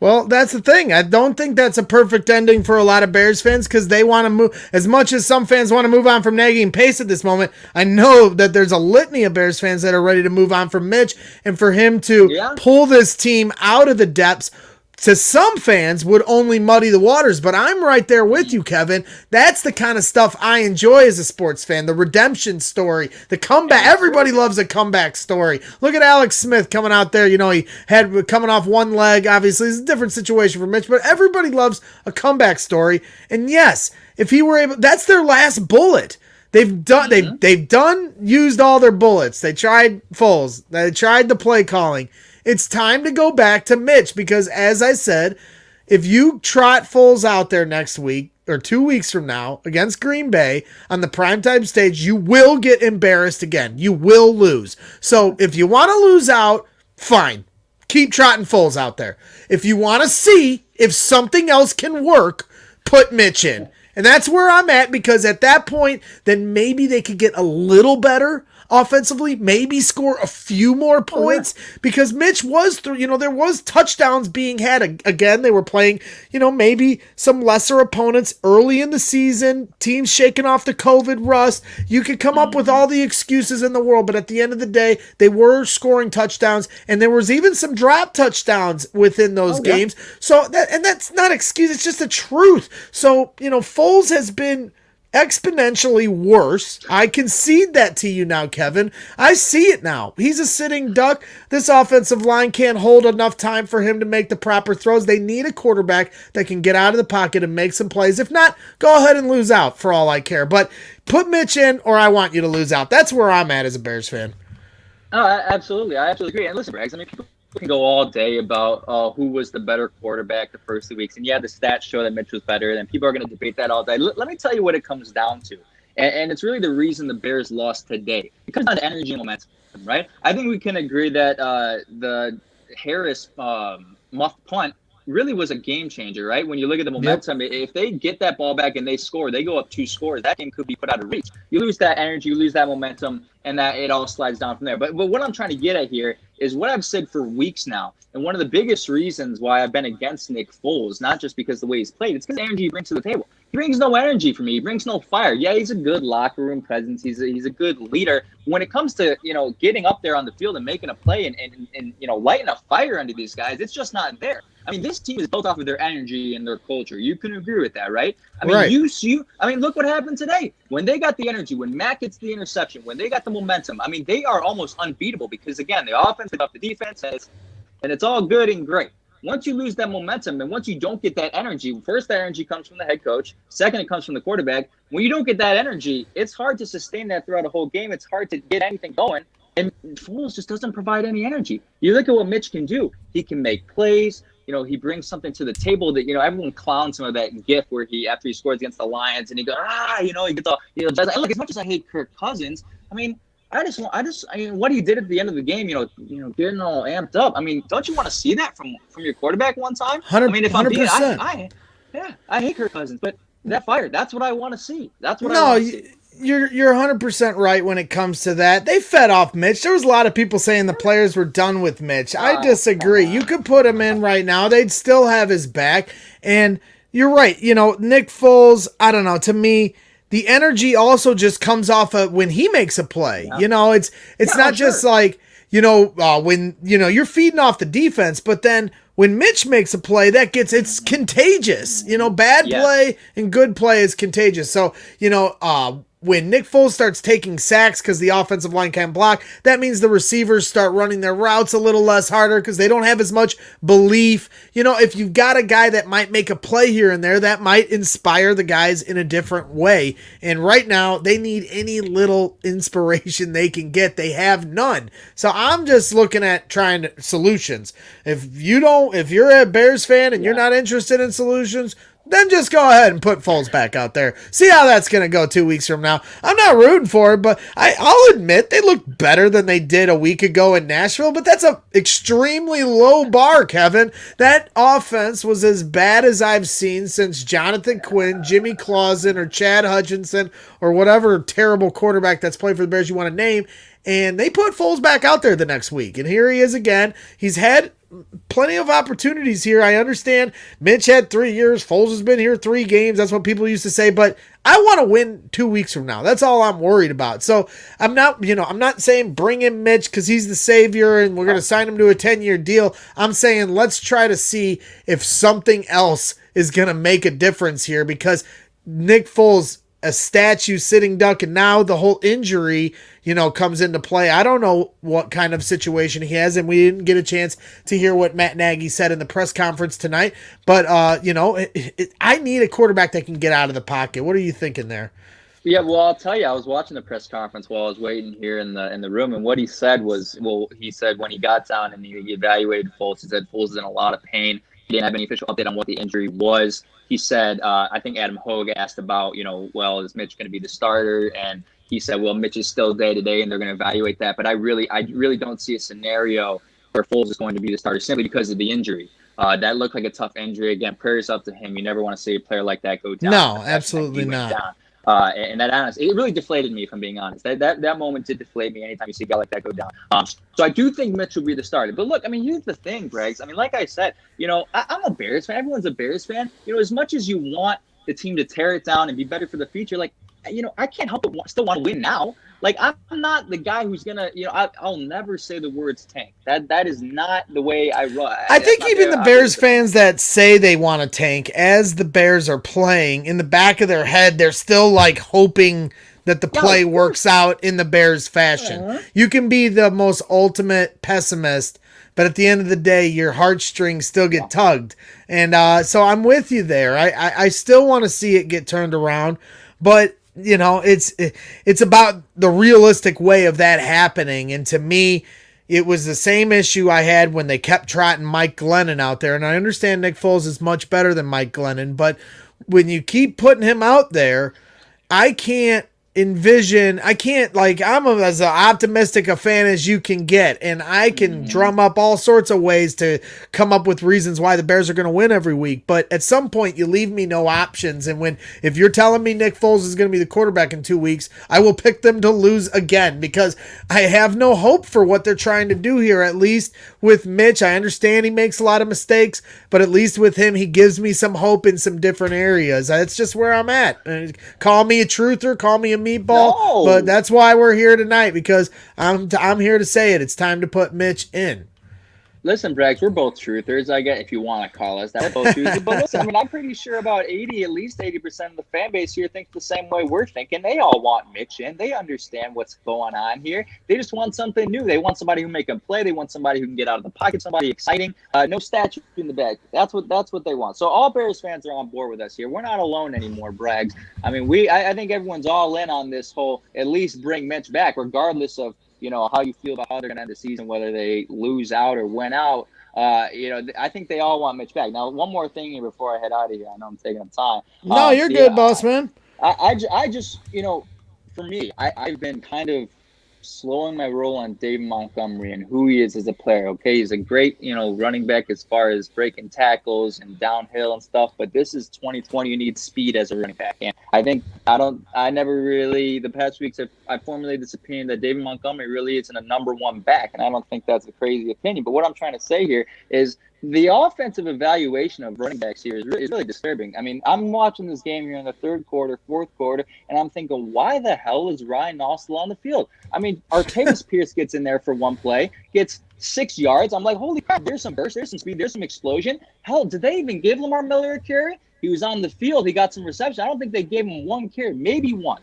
Well, that's the thing. I don't think that's a perfect ending for a lot of Bears fans because they want to move. As much as some fans want to move on from Nagy and Pace at this moment, I know that there's a litany of Bears fans that are ready to move on from Mitch, and for him to pull this team out of the depths, to some fans would only muddy the waters, but I'm right there with you, Kevin. That's the kind of stuff I enjoy as a sports fan. The redemption story, the comeback. Everybody loves a comeback story. Look at Alex Smith coming out there. He had coming off one leg. Obviously, it's a different situation for Mitch, but everybody loves a comeback story. And yes, if he were able, that's their last bullet. They've used all their bullets. They tried Foles. They tried the play calling. It's time to go back to Mitch because, as I said, if you trot Foles out there next week or 2 weeks from now against Green Bay on the primetime stage, you will get embarrassed again. You will lose. So if you want to lose out, fine. Keep trotting Foles out there. If you want to see if something else can work, put Mitch in. And that's where I'm at because at that point, then maybe they could get a little better offensively, maybe score a few more points because Mitch was through, there was touchdowns being had. Again, they were playing, maybe some lesser opponents early in the season, teams shaking off the COVID rust. You could come up with all the excuses in the world, but at the end of the day, they were scoring touchdowns and there was even some drop touchdowns within those games. So that's not excuse. It's just the truth. So, Foles has been exponentially worse. I concede that to you now, Kevin. I see it now. He's a sitting duck. This offensive line can't hold enough time for him to make the proper throws. They need a quarterback that can get out of the pocket and make some plays. If not, go ahead and lose out for all I care. But put Mitch in or I want you to lose out. That's where I'm at as a Bears fan. Oh, absolutely. I absolutely agree. And listen, Braggs, people can go all day about who was the better quarterback the first 2 weeks. And the stats show that Mitch was better. And people are going to debate that all day. Let me tell you what it comes down to. And it's really the reason the Bears lost today. It comes down to energy and momentum, right? I think we can agree that the Harris muffed punt really was a game changer, right? When you look at the momentum, if they get that ball back and they score, they go up 2 scores, that game could be put out of reach. You lose that energy, you lose that momentum, and that it all slides down from there. But what I'm trying to get at here is what I've said for weeks now. And one of the biggest reasons why I've been against Nick Foles, not just because of the way he's played, it's because the energy he brings to the table. He brings no energy for me. He brings no fire. Yeah, he's a good locker room presence. He's a good leader. When it comes to, getting up there on the field and making a play and lighting a fire under these guys, it's just not there. I mean, this team is built off of their energy and their culture. You can agree with that, right? I mean, look what happened today. When they got the energy, when Matt gets the interception, when they got the momentum, I mean, they are almost unbeatable because, again, the offense is up the defense, and it's all good and great. once you lose that momentum and once you don't get that energy, first that energy comes from the head coach, second it comes from the quarterback. When you don't get that energy, it's hard to sustain that throughout a whole game. It's hard to get anything going. And Foles just doesn't provide any energy. You look at what Mitch can do. He can make plays. He brings something to the table that, everyone clowns him of that gif where after he scores against the Lions and he goes, he gets all, look, as much as I hate Kirk Cousins, what he did at the end of the game, getting all amped up. I mean, don't you want to see that from your quarterback one time? 100%. I hate Kirk Cousins, but that fire, that's what I want to see. That's what I No, want to see. you're 100% right when it comes to that. They fed off Mitch. There was a lot of people saying the players were done with Mitch. I disagree. You could put him in right now. They'd still have his back. And you're right. Nick Foles, I don't know. To me, the energy also just comes off of when he makes a play. Yeah. It's not just like, when, you're feeding off the defense, but then when Mitch makes a play, it's contagious. Bad play and good play is contagious. So, when Nick Foles starts taking sacks because the offensive line can't block, that means the receivers start running their routes a little less harder because they don't have as much belief. If you've got a guy that might make a play here and there, that might inspire the guys in a different way. And right now, they need any little inspiration they can get. They have none. So I'm just looking at trying solutions. If you're a Bears fan and you're not interested in solutions, then just go ahead and put Foles back out there. See how that's going to go 2 weeks from now. I'm not rooting for it, but I'll admit they look better than they did a week ago in Nashville, but that's an extremely low bar, Kevin. That offense was as bad as I've seen since Jonathan Quinn, Jimmy Clausen, or Chad Hutchinson, or whatever terrible quarterback that's played for the Bears you want to name, and they put Foles back out there the next week, and here he is again. He's had plenty of opportunities here. I understand Mitch had 3 years. Foles has been here 3 games. That's what people used to say, but I want to win 2 weeks from now. That's all I'm worried about. So I'm not saying bring in Mitch because he's the savior and we're going to sign him to a 10-year deal. I'm saying let's try to see if something else is going to make a difference here because Nick Foles, a statue sitting duck, and now the whole injury, comes into play. I don't know what kind of situation he has, and we didn't get a chance to hear what Matt Nagy said in the press conference tonight. But, I need a quarterback that can get out of the pocket. What are you thinking there? Yeah, well, I'll tell you, I was watching the press conference while I was waiting here in the room, and what he said was, he said when he got down and he evaluated Foles, he said Foles is in a lot of pain. He didn't have any official update on what the injury was. He said, I think Adam Hogue asked about, is Mitch going to be the starter? And he said, well, Mitch is still day-to-day, and they're going to evaluate that. But I really don't see a scenario where Foles is going to be the starter simply because of the injury. That looked like a tough injury. Again, prayers up to him. You never want to see a player like that go down. No, absolutely not. And that, honestly, it really deflated me, if I'm being honest. That moment did deflate me anytime you see a guy like that go down. So I do think Mitch will be the starter. But look, here's the thing, Greggs. Like I said, I'm a Bears fan. Everyone's a Bears fan. As much as you want the team to tear it down and be better for the future, I can't help but still want to win now. I'm not the guy who's gonna, I'll never say the words tank. That is not the way I run. I think even the Bears fans that say they want to tank, as the Bears are playing, in the back of their head, they're still hoping that the play works out in the Bears fashion. You can be the most ultimate pessimist, but at the end of the day, your heartstrings still get tugged. And so I'm with you there. I still want to see it get turned around, but it's about the realistic way of that happening. And to me, it was the same issue I had when they kept trotting Mike Glennon out there. And I understand Nick Foles is much better than Mike Glennon, but when you keep putting him out there, I can't envision, I'm as optimistic a fan as you can get, and I can drum up all sorts of ways to come up with reasons why the Bears are going to win every week, but at some point you leave me no options. And if you're telling me Nick Foles is going to be the quarterback in 2 weeks, I will pick them to lose again because I have no hope for what they're trying to do here. At least with Mitch, I understand he makes a lot of mistakes, but at least with him, he gives me some hope in some different areas. That's just where I'm at. Call me a truther, call me a meatball, but that's why we're here tonight, because I'm here to say it. It's time to put Mitch in. Listen, Brax, we're both truthers. I get if you want to call us that. We're both truthers. But listen, I mean, I'm pretty sure about at least 80% of the fan base here thinks the same way we're thinking. They all want Mitch in. They understand what's going on here. They just want something new. They want somebody who make them play. They want somebody who can get out of the pocket, somebody exciting. No statue in the back. That's what they want. So all Bears fans are on board with us here. We're not alone anymore, Brags. I mean, I think everyone's all in on this whole at least bring Mitch back, regardless of how you feel about how they're going to end the season, whether they lose out or win out. I think they all want Mitch back. Now, one more thing here before I head out of here. I know I'm taking up time. No, you're good, boss man. I just, for me, I've been kind of slowing my roll on David Montgomery and who he is as a player. Okay, he's a great, running back as far as breaking tackles and downhill and stuff. But this is 2020. You need speed as a running back. And I never really, the past weeks, I formulated this opinion that David Montgomery really isn't a number one back. And I don't think that's a crazy opinion. But what I'm trying to say here is the offensive evaluation of running backs here is really disturbing. I mean, I'm watching this game here in the third quarter, fourth quarter, and I'm thinking, why the hell is Ryan Nostel on the field? I mean, Artavis Pierce gets in there for one play, gets 6 yards. I'm like, holy crap, there's some burst, there's some speed, there's some explosion. Hell, did they even give Lamar Miller a carry? He was on the field. He got some reception. I don't think they gave him one carry, maybe one.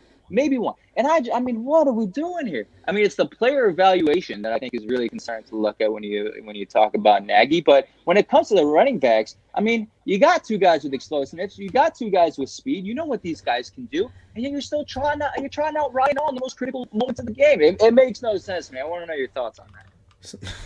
And I mean, what are we doing here? I mean, it's the player evaluation that I think is really concerning to look at when you talk about Nagy. But when it comes to the running backs, I mean, you got two guys with explosiveness, you got two guys with speed. You know what these guys can do, and yet you're still trying out Ryan on the most critical moments of the game. It makes no sense to me. I want to know your thoughts on that.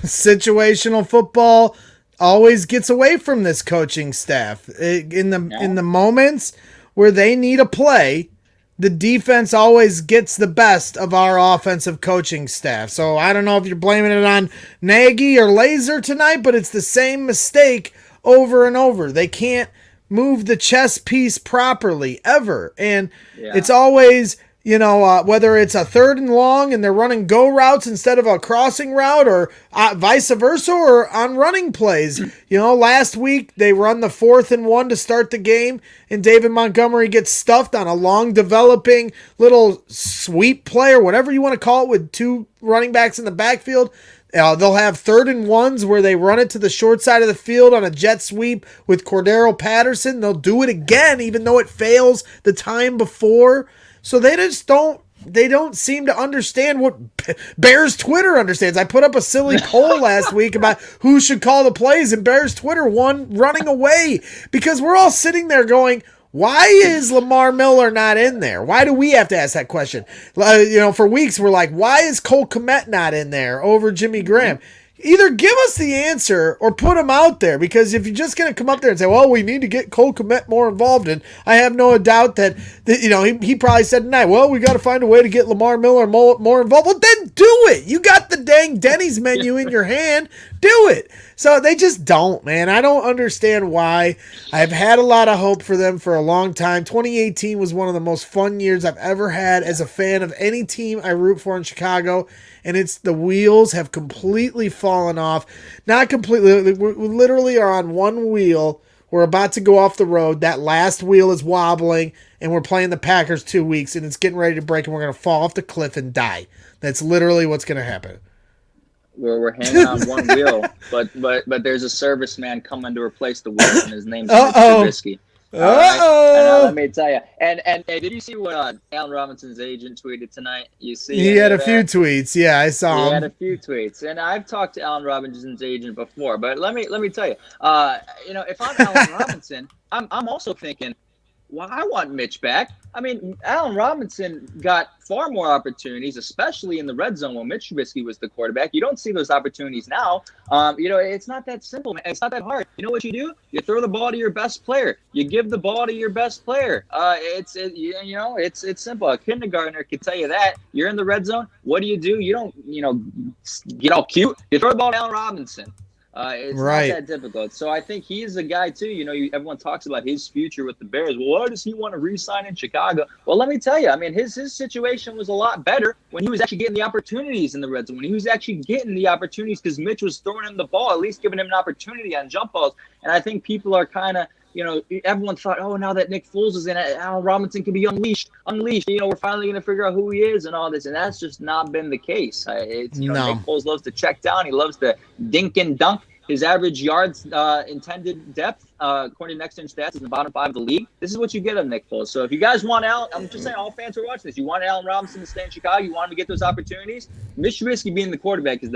Situational football always gets away from this coaching staff in the moments where they need a play. The defense always gets the best of our offensive coaching staff. So I don't know if you're blaming it on Nagy or Laser tonight, but it's the same mistake over and over. They can't move the chess piece properly ever. And it's always, whether it's a 3rd and long and they're running go routes instead of a crossing route or vice versa or on running plays. Last week they run the 4th and 1 to start the game and David Montgomery gets stuffed on a long developing little sweep play or whatever you want to call it with two running backs in the backfield. They'll have 3rd and 1s where they run it to the short side of the field on a jet sweep with Cordero Patterson. They'll do it again even though it fails the time before. So they just don't seem to understand what Bears Twitter understands. I put up a silly poll last week about who should call the plays, and Bears Twitter won running away because we're all sitting there going, why is Lamar Miller not in there? Why do we have to ask that question? For weeks we're like, why is Cole Kmet not in there over Jimmy Graham? Either give us the answer or put him out there, because if you're just going to come up there and say, well, we need to get Cole Kmet more involved, and I have no doubt that he probably said tonight, well, we got to find a way to get Lamar Miller more involved. Well, then do it. You got the dang Denny's menu in your hand. Do it. So they just don't, man. I don't understand why. I've had a lot of hope for them for a long time. 2018 was one of the most fun years I've ever had as a fan of any team I root for in Chicago. And the wheels have completely fallen off. Not completely. We literally are on one wheel. We're about to go off the road. That last wheel is wobbling, and we're playing the Packers 2 weeks, and it's getting ready to break, and we're going to fall off the cliff and die. That's literally what's going to happen. We're hanging on one wheel, but there's a serviceman coming to replace the wheel, and his name's Mitch Trubisky. Right? Let me tell you. And did you see what Allen Robinson's agent tweeted tonight? You see, he had a few tweets. Yeah, I saw him. He had a few tweets, and I've talked to Allen Robinson's agent before. But let me tell you, if I'm Allen Robinson, I'm also thinking, well, I want Mitch back. I mean, Allen Robinson got far more opportunities, especially in the red zone when Mitch Trubisky was the quarterback. You don't see those opportunities now. It's not that simple, man. It's not that hard. You know what you do? You throw the ball to your best player. You give the ball to your best player. It's simple. A kindergartner could tell you that. You're in the red zone. What do? You don't, get all cute. You throw the ball to Allen Robinson. It's right. Not that difficult. So I think he's a guy too. Everyone talks about his future with the Bears. Well, why does he want to re-sign in Chicago? Well, let me tell you. I mean, his situation was a lot better when he was actually getting the opportunities in the red zone. When he was actually getting the opportunities because Mitch was throwing him the ball, at least giving him an opportunity on jump balls. And I think people are kind of, everyone thought, oh, now that Nick Foles is in it, Allen Robinson can be unleashed. We're finally going to figure out who he is and all this. And that's just not been the case. Nick Foles loves to check down. He loves to dink and dunk. His average yards intended depth, according to Next Gen Stats, is in the bottom 5 of the league. This is what you get on Nick Foles. So if you guys want Allen, I'm just saying, all fans who are watching this, you want Allen Robinson to stay in Chicago, you want him to get those opportunities. Mitch Trubisky being the quarterback is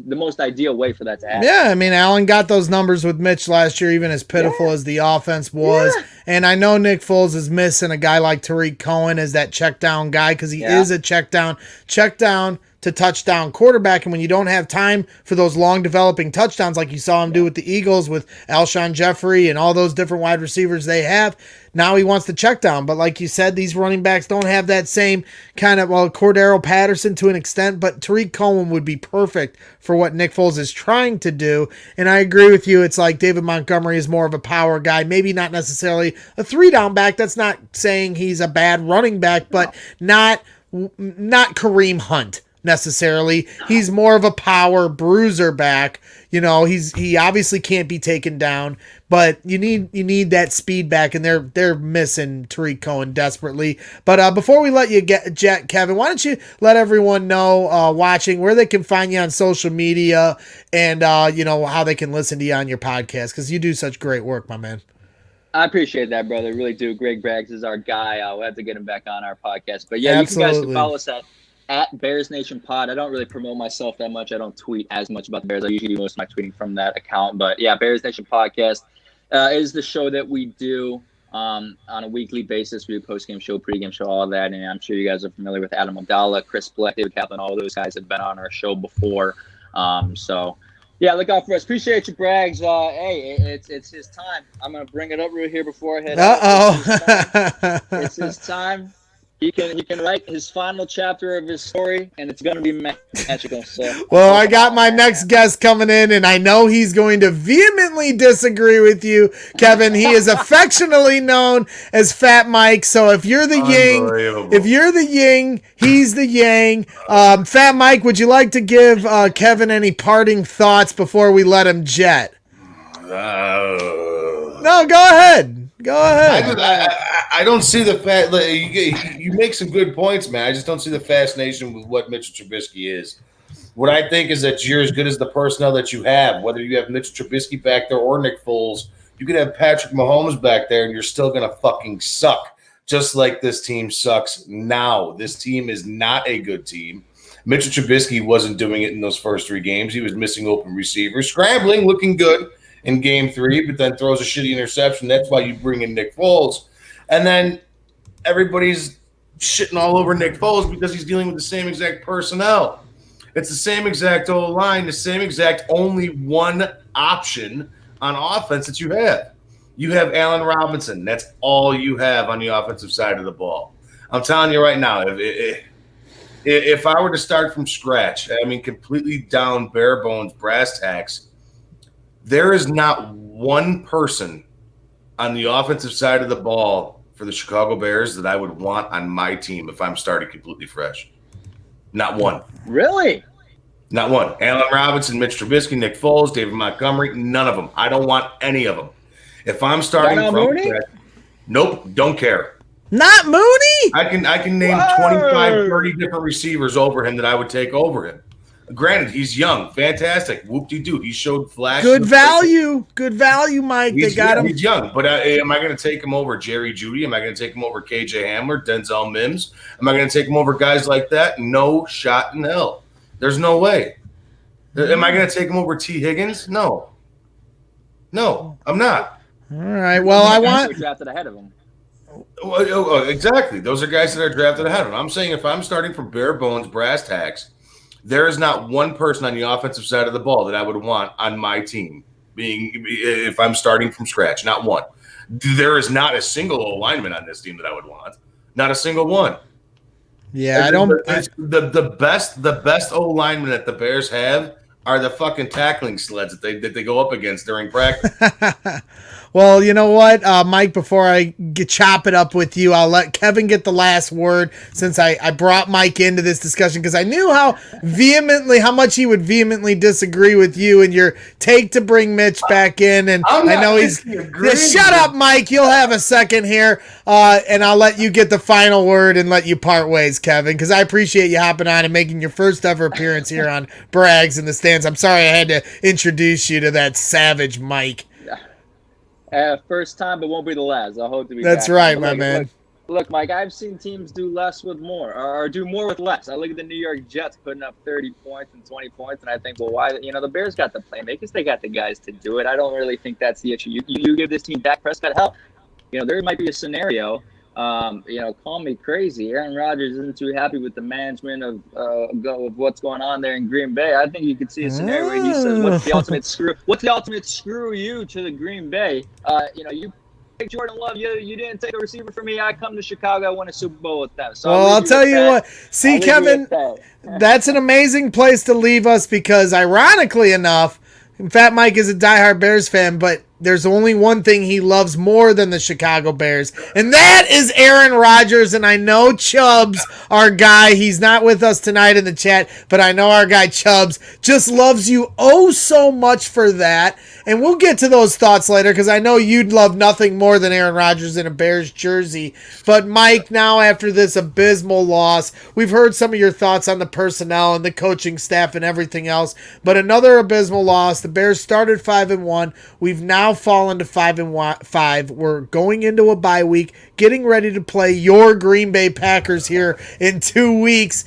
the most ideal way for that to happen. Yeah, I mean, Allen got those numbers with Mitch last year, even as pitiful as the offense was. Yeah. And I know Nick Foles is missing a guy like Tariq Cohen as that check down guy because he is a check down to touchdown quarterback. And when you don't have time for those long developing touchdowns like you saw him do with the Eagles with Alshon Jeffrey and all those different wide receivers they have, now he wants to check down. But like you said, these running backs don't have that same kind of, well, Cordero Patterson to an extent, but Tariq Cohen would be perfect for what Nick Foles is trying to do. And I agree with you. It's like David Montgomery is more of a power guy, maybe not necessarily a 3-down back. That's not saying he's a bad running back, but not Kareem Hunt necessarily. He's more of a power bruiser back. You know, he obviously can't be taken down, but you need that speed back, and they're missing Tariq Cohen desperately. But before we let you get Kevin, why don't you let everyone know watching where they can find you on social media and how they can listen to you on your podcast, because you do such great work, my man. I appreciate that, brother. Really do. Greg Braggs is our guy. We'll have to get him back on our podcast. But yeah, Absolutely. You guys can follow us at Bears Nation Pod. I don't really promote myself that much. I don't tweet as much about the Bears. I usually do most of my tweeting from that account. But yeah, Bears Nation Podcast is the show that we do on a weekly basis. We do post-game show, pre-game show, all that. And I'm sure you guys are familiar with Adam Abdallah, Chris Black, David Kaplan. All those guys have been on our show before. So yeah, look out for us. Appreciate you, Braggs. Hey, it's his time. I'm going to bring it up right here before I head out. It's his time. He can write his final chapter of his story, and it's going to be magical. So, well, I got my next guest coming in, and I know he's going to vehemently disagree with you, Kevin. He is affectionately known as Fat Mike. So if you're the yin, he's the yang. Fat Mike, would you like to give Kevin any parting thoughts before we let him jet? No, go ahead. Go ahead. I don't see the fat. You make some good points, man. I just don't see the fascination with what Mitchell Trubisky is. What I think is that you're as good as the personnel that you have. Whether you have Mitchell Trubisky back there or Nick Foles, you could have Patrick Mahomes back there, and you're still gonna fucking suck. Just like this team sucks now. This team is not a good team. Mitchell Trubisky wasn't doing it in those first 3 games. He was missing open receivers, scrambling, looking good in game 3, but then throws a shitty interception. That's why you bring in Nick Foles. And then everybody's shitting all over Nick Foles because he's dealing with the same exact personnel. It's the same exact O-line, the same exact only one option on offense that you have. You have Allen Robinson. That's all you have on the offensive side of the ball. I'm telling you right now, if I were to start from scratch, I mean completely down, bare bones, brass tacks, there is not one person on the offensive side of the ball for the Chicago Bears that I would want on my team if I'm starting completely fresh. Not one. Really? Not one. Allen Robinson, Mitch Trubisky, Nick Foles, David Montgomery, none of them. I don't want any of them. If I'm starting from scratch, nope, don't care. Not Mooney? I can name 25, 30 different receivers over him that I would take over him. Granted, he's young, fantastic. Whoop-de-doo. He showed flash. Good value, Mike. They got him. He's young, but am I going to take him over Jerry Jeudy? Am I going to take him over KJ Hamler, Denzel Mims? Am I going to take him over guys like that? No shot in hell. There's no way. Am I going to take him over T. Higgins? No, I'm not. All right. Well, I want drafted ahead of him. Exactly. Those are guys that are drafted ahead of him. I'm saying if I'm starting from bare bones, brass tacks, there is not one person on the offensive side of the ball that I would want on my team, if I'm starting from scratch. Not one. There is not a single lineman on this team that I would want. Not a single one. Yeah, I don't. The best O linemen that the Bears have are the fucking tackling sleds that they go up against during practice. Well, you know what, Mike, before I chop it up with you, I'll let Kevin get the last word since I brought Mike into this discussion because I knew how much he would vehemently disagree with you and your take to bring Mitch back in. And I know he's. Yeah, shut up, Mike. You'll have a second here, and I'll let you get the final word and let you part ways, Kevin, because I appreciate you hopping on and making your first ever appearance here on Brags in the Stands. I'm sorry I had to introduce you to that savage Mike. First time, but won't be the last. I hope to be. That's back. right, my man. Look, Mike, I've seen teams do less with more, or do more with less. I look at the New York Jets putting up 30 points and 20 points, and I think, well, why? The Bears got the playmakers. They got the guys to do it. I don't really think that's the issue. You give this team Dak Prescott help. There might be a scenario. Call me crazy. Aaron Rodgers isn't too happy with the management of what's going on there in Green Bay. I think you could see a scenario where he says, "What's the ultimate screw? What's the ultimate screw you to the Green Bay? You take Jordan Love. You didn't take a receiver from me. I come to Chicago. I won a Super Bowl with them." So I'll tell you what. See, Kevin, that's an amazing place to leave us because, ironically enough, Fat Mike is a diehard Bears fan, but there's only one thing he loves more than the Chicago Bears, and that is Aaron Rodgers. And I know Chubbs, our guy, he's not with us tonight in the chat, but I know our guy Chubbs just loves you oh so much for that. And we'll get to those thoughts later because I know you'd love nothing more than Aaron Rodgers in a Bears jersey. But Mike, now after this abysmal loss, we've heard some of your thoughts on the personnel and the coaching staff and everything else. But another abysmal loss. The Bears started 5-1. We've now fallen to 5-5. We're going into a bye week, getting ready to play your Green Bay Packers here in 2 weeks.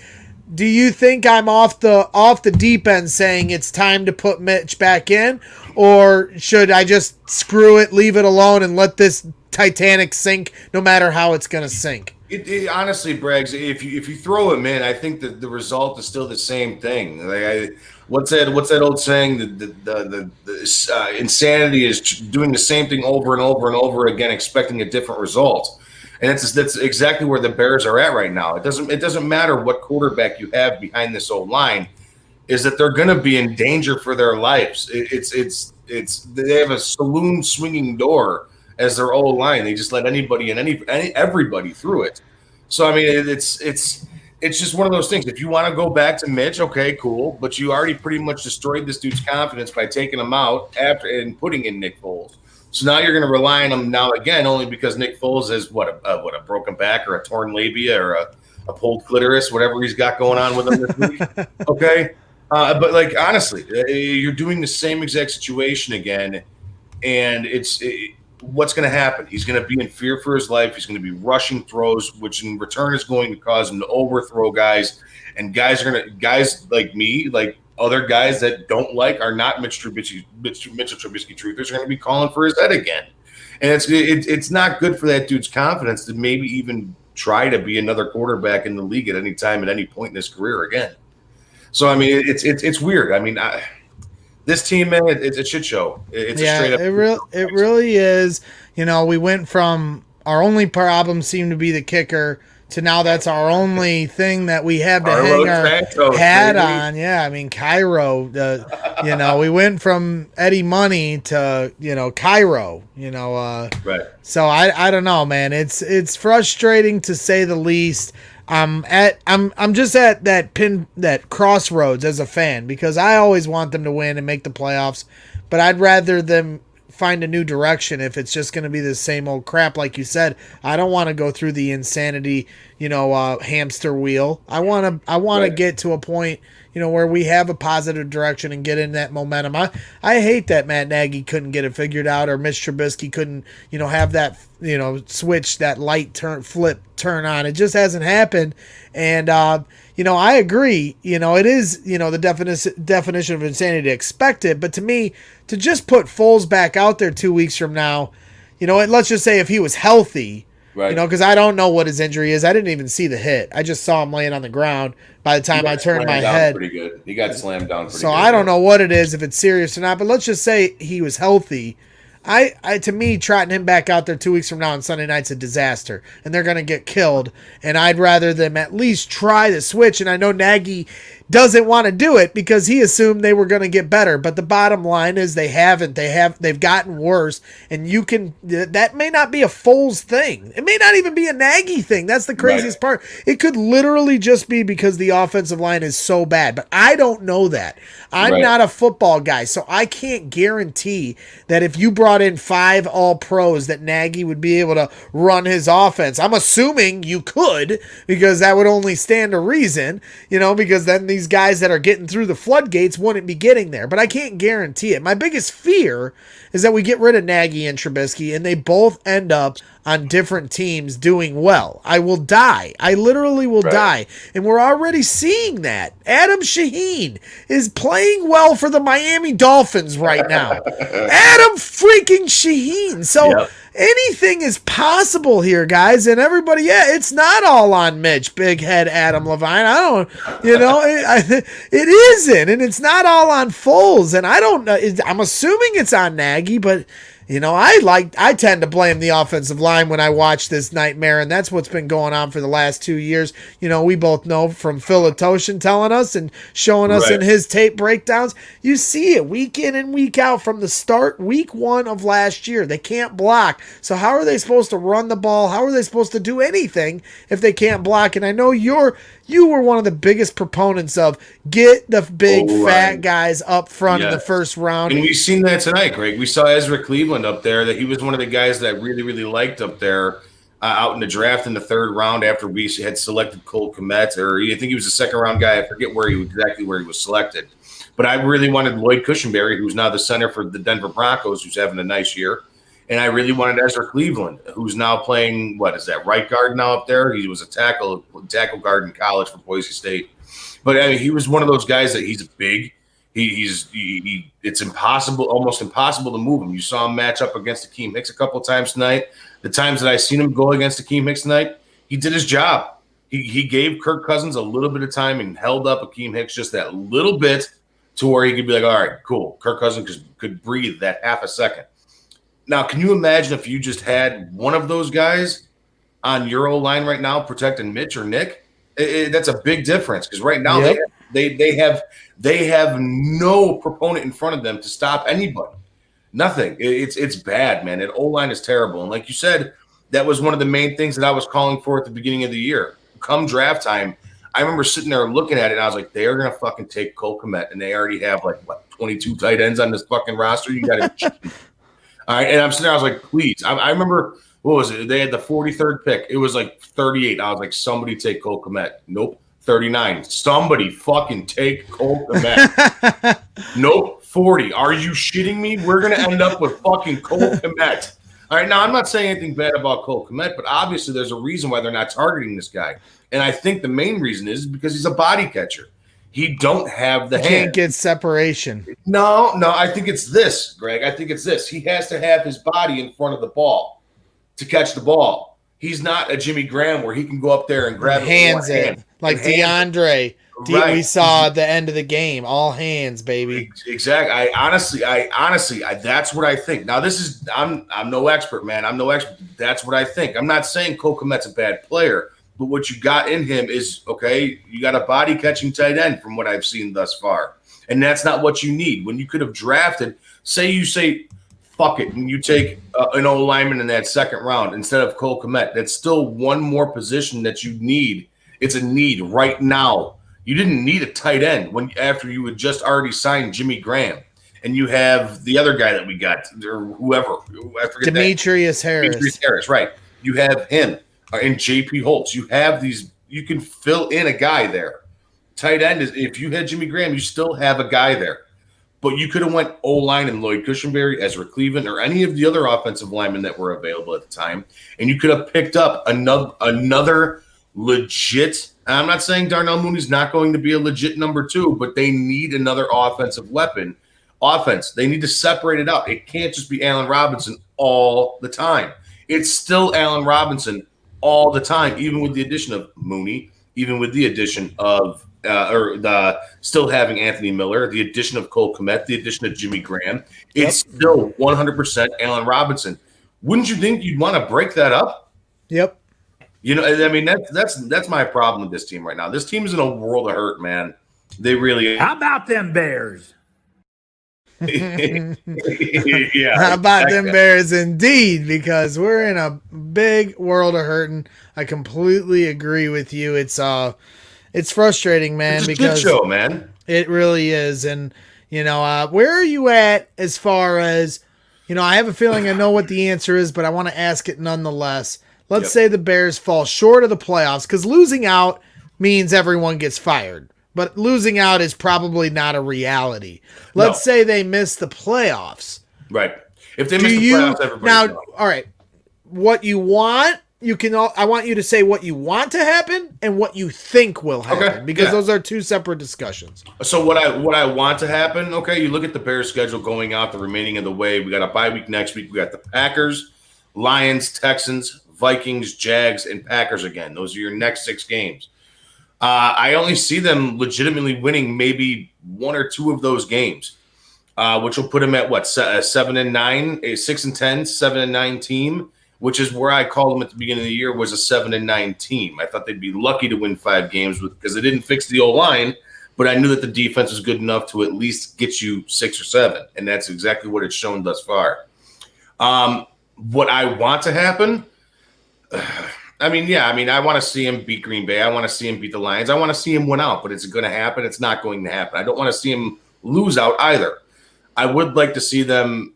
Do you think I'm off the deep end saying it's time to put Mitch back in, or should I just screw it, leave it alone, and let this Titanic sink no matter how it's going to sink? Honestly, Braggs, if you throw him in, I think that the result is still the same thing. What's that old saying? The insanity is doing the same thing over and over and over again, expecting a different result. And that's exactly where the Bears are at right now. It doesn't matter what quarterback you have behind this old line, is that they're going to be in danger for their lives. They have a saloon swinging door as their old line. They just let anybody and everybody through it. So I mean, it's just one of those things. If you want to go back to Mitch, okay, cool, but you already pretty much destroyed this dude's confidence by taking him out after and putting in Nick Foles. So now you're going to rely on him now again, only because Nick Foles has a broken back or a torn labia or a pulled clitoris, whatever he's got going on with him this week. Okay, but like honestly, you're doing the same exact situation again, and what's going to happen? He's going to be in fear for his life. He's going to be rushing throws, which in return is going to cause him to overthrow guys, and guys like me, like other guys that don't like are not Mitchell Trubisky truthers are going to be calling for his head again. And it's not good for that dude's confidence to maybe even try to be another quarterback in the league at any time, at any point in his career again. So, I mean, it's weird. I mean, this team, man, it's a shit show. It's a straight up. It really is. We went from our only problem seemed to be the kicker to now that's our only thing that we have to hang our hat on. Yeah, I mean, Cairo, we went from Eddie Money to, Cairo, Right. So I don't know, man. It's frustrating to say the least. I'm just at that crossroads as a fan because I always want them to win and make the playoffs, but I'd rather them find a new direction if it's just going to be the same old crap. Like you said, I don't want to go through the insanity, hamster wheel. I want to get to a point, where we have a positive direction and get in that momentum. I hate that Matt Nagy couldn't get it figured out, or Mitch Trubisky couldn't, have that, switch, that light turn on. It just hasn't happened. And, I agree, it is, the definition of insanity to expect it. But to me, to just put Foles back out there 2 weeks from now, let's just say if he was healthy, right? Because I don't know what his injury is. I didn't even see the hit. I just saw him laying on the ground by the time I turned my head. Pretty good. He got slammed down pretty good. So I don't know what it is, if it's serious or not. But let's just say he was healthy. To me, trotting him back out there 2 weeks from now on Sunday night's a disaster, and they're going to get killed. And I'd rather them at least try the switch. And I know Nagy doesn't want to do it because he assumed they were going to get better. But the bottom line is they haven't. They've gotten worse, and that may not be a Foles thing. It may not even be a Nagy thing. That's the craziest part. It could literally just be because the offensive line is so bad. But I don't know that. I'm not a football guy, so I can't guarantee that if you brought in 5 all-pros that Nagy would be able to run his offense. I'm assuming you could, because that would only stand to reason, because then these guys that are getting through the floodgates wouldn't be getting there. But I can't guarantee it. My biggest fear is that we get rid of Nagy and Trubisky and they both end up on different teams doing well. I will die. I literally will die. And we're already seeing that. Adam Shaheen is playing well for the Miami Dolphins right now. Adam freaking Shaheen. So anything is possible here, guys. And everybody, it's not all on Mitch, big head Adam Levine. I don't, it isn't. And it's not all on Foles. And I don't know. I'm assuming it's on Nagy, but I tend to blame the offensive line when I watch this nightmare, and that's what's been going on for the last 2 years. We both know from Phil Atoshin telling us and showing us in his tape breakdowns. You see it week in and week out from the start, week 1 of last year. They can't block. So how are they supposed to run the ball? How are they supposed to do anything if they can't block? And I know you were one of the biggest proponents of get the big fat guys up front in the first round. And we've seen that tonight, Greg. We saw Ezra Cleveland up there, that he was one of the guys that I really, really liked up there out in the draft in the 3rd round after we had selected Cole Kmet, or I think he was a 2nd round guy. I forget exactly where he was selected. But I really wanted Lloyd Cushenberry, who's now the center for the Denver Broncos, who's having a nice year. And I really wanted Ezra Cleveland, who's now playing, right guard now up there? He was a tackle guard in college for Boise State. But I mean, he was one of those guys that he's big. It's almost impossible to move him. You saw him match up against Akeem Hicks a couple of times tonight. The times that I seen him go against Akeem Hicks tonight, he did his job. He gave Kirk Cousins a little bit of time and held up Akeem Hicks just that little bit to where he could be like, all right, cool. Kirk Cousins could breathe that half a second. Now, can you imagine if you just had one of those guys on your O-line right now protecting Mitch or Nick? That's a big difference, because right now they have no proponent in front of them to stop anybody. Nothing. It's bad, man. And O-line is terrible. And like you said, that was one of the main things that I was calling for at the beginning of the year. Come draft time, I remember sitting there looking at it, and I was like, they are going to fucking take Cole Kmet, and they already have 22 tight ends on this fucking roster. You got to all right, and I'm sitting there, I was like, please. I remember, what was it? They had the 43rd pick. It was 38. I was like, somebody take Cole Kmet. Nope. 39. Somebody fucking take Cole Kmet. Nope. 40. Are you shitting me? We're going to end up with fucking Cole Kmet. All right, now I'm not saying anything bad about Cole Kmet, but obviously there's a reason why they're not targeting this guy. And I think the main reason is because he's a body catcher. He don't have the hand. Can't get separation. No, I think it's this, Greg. I think it's this. He has to have his body in front of the ball to catch the ball. He's not a Jimmy Graham where he can go up there and grab hands it. Like DeAndre. We saw at the end of the game. All hands, baby. Exactly. I honestly, that's what I think. Now, I'm no expert, man. I'm no expert. That's what I think. I'm not saying Cole Kmet's a bad player. But what you got in him is, you got a body-catching tight end from what I've seen thus far. And that's not what you need. When you could have drafted, say, fuck it, and you take an old lineman in that 2nd round instead of Cole Kmet, that's still one more position that you need. It's a need right now. You didn't need a tight end after you had just already signed Jimmy Graham. And you have the other guy that we got, or whoever. I forget Demetrius Harris. Demetrius Harris, right. You have him. And JP Holtz, you have these. You can fill in a guy there. Tight end is, if you had Jimmy Graham, you still have a guy there. But you could have went O-line and Lloyd Cushenberry, Ezra Cleveland, or any of the other offensive linemen that were available at the time, and you could have picked up another legit. I'm not saying Darnell Mooney's not going to be a legit number 2, but they need another offensive weapon. They need to separate it up. It can't just be Allen Robinson all the time. It's still Allen Robinson all the time, even with the addition of Mooney, even with the addition of still having Anthony Miller, the addition of Cole Kmet, the addition of Jimmy Graham. It's still 100% Allen Robinson. Wouldn't you think you'd want to break that up? Yep. I mean, that's my problem with this team right now. This team is in a world of hurt, man. They really. How about them Bears? Yeah. How about them Bears indeed? Because we're in a big world of hurting. I completely agree with you. It's frustrating, man. It's a because shit show, man. It really is. And where are you at as far as I have a feeling I know what the answer is, but I want to ask it nonetheless. Let's say the Bears fall short of the playoffs, because losing out means everyone gets fired. But losing out is probably not a reality. Let's say they miss the playoffs. Right. If they miss the playoffs, everybody's gone. All right. What you want, I want you to say what you want to happen and what you think will happen, because those are two separate discussions. So what I want to happen, you look at the Bears schedule going out the remaining of the way. We got a bye week next week. We got the Packers, Lions, Texans, Vikings, Jags, and Packers again. Those are your next 6 games. I only see them legitimately winning maybe 1 or 2 of those games, which will put them at 7-9, a 6-10, 7-9 team, which is where I called them at the beginning of the year was a 7-9 team. I thought they'd be lucky to win 5 games because they didn't fix the O-line, but I knew that the defense was good enough to at least get you 6 or 7, and that's exactly what it's shown thus far. What I want to happen. I want to see him beat Green Bay. I want to see him beat the Lions. I want to see him win out, but it's going to happen. It's not going to happen. I don't want to see him lose out either. I would like to see them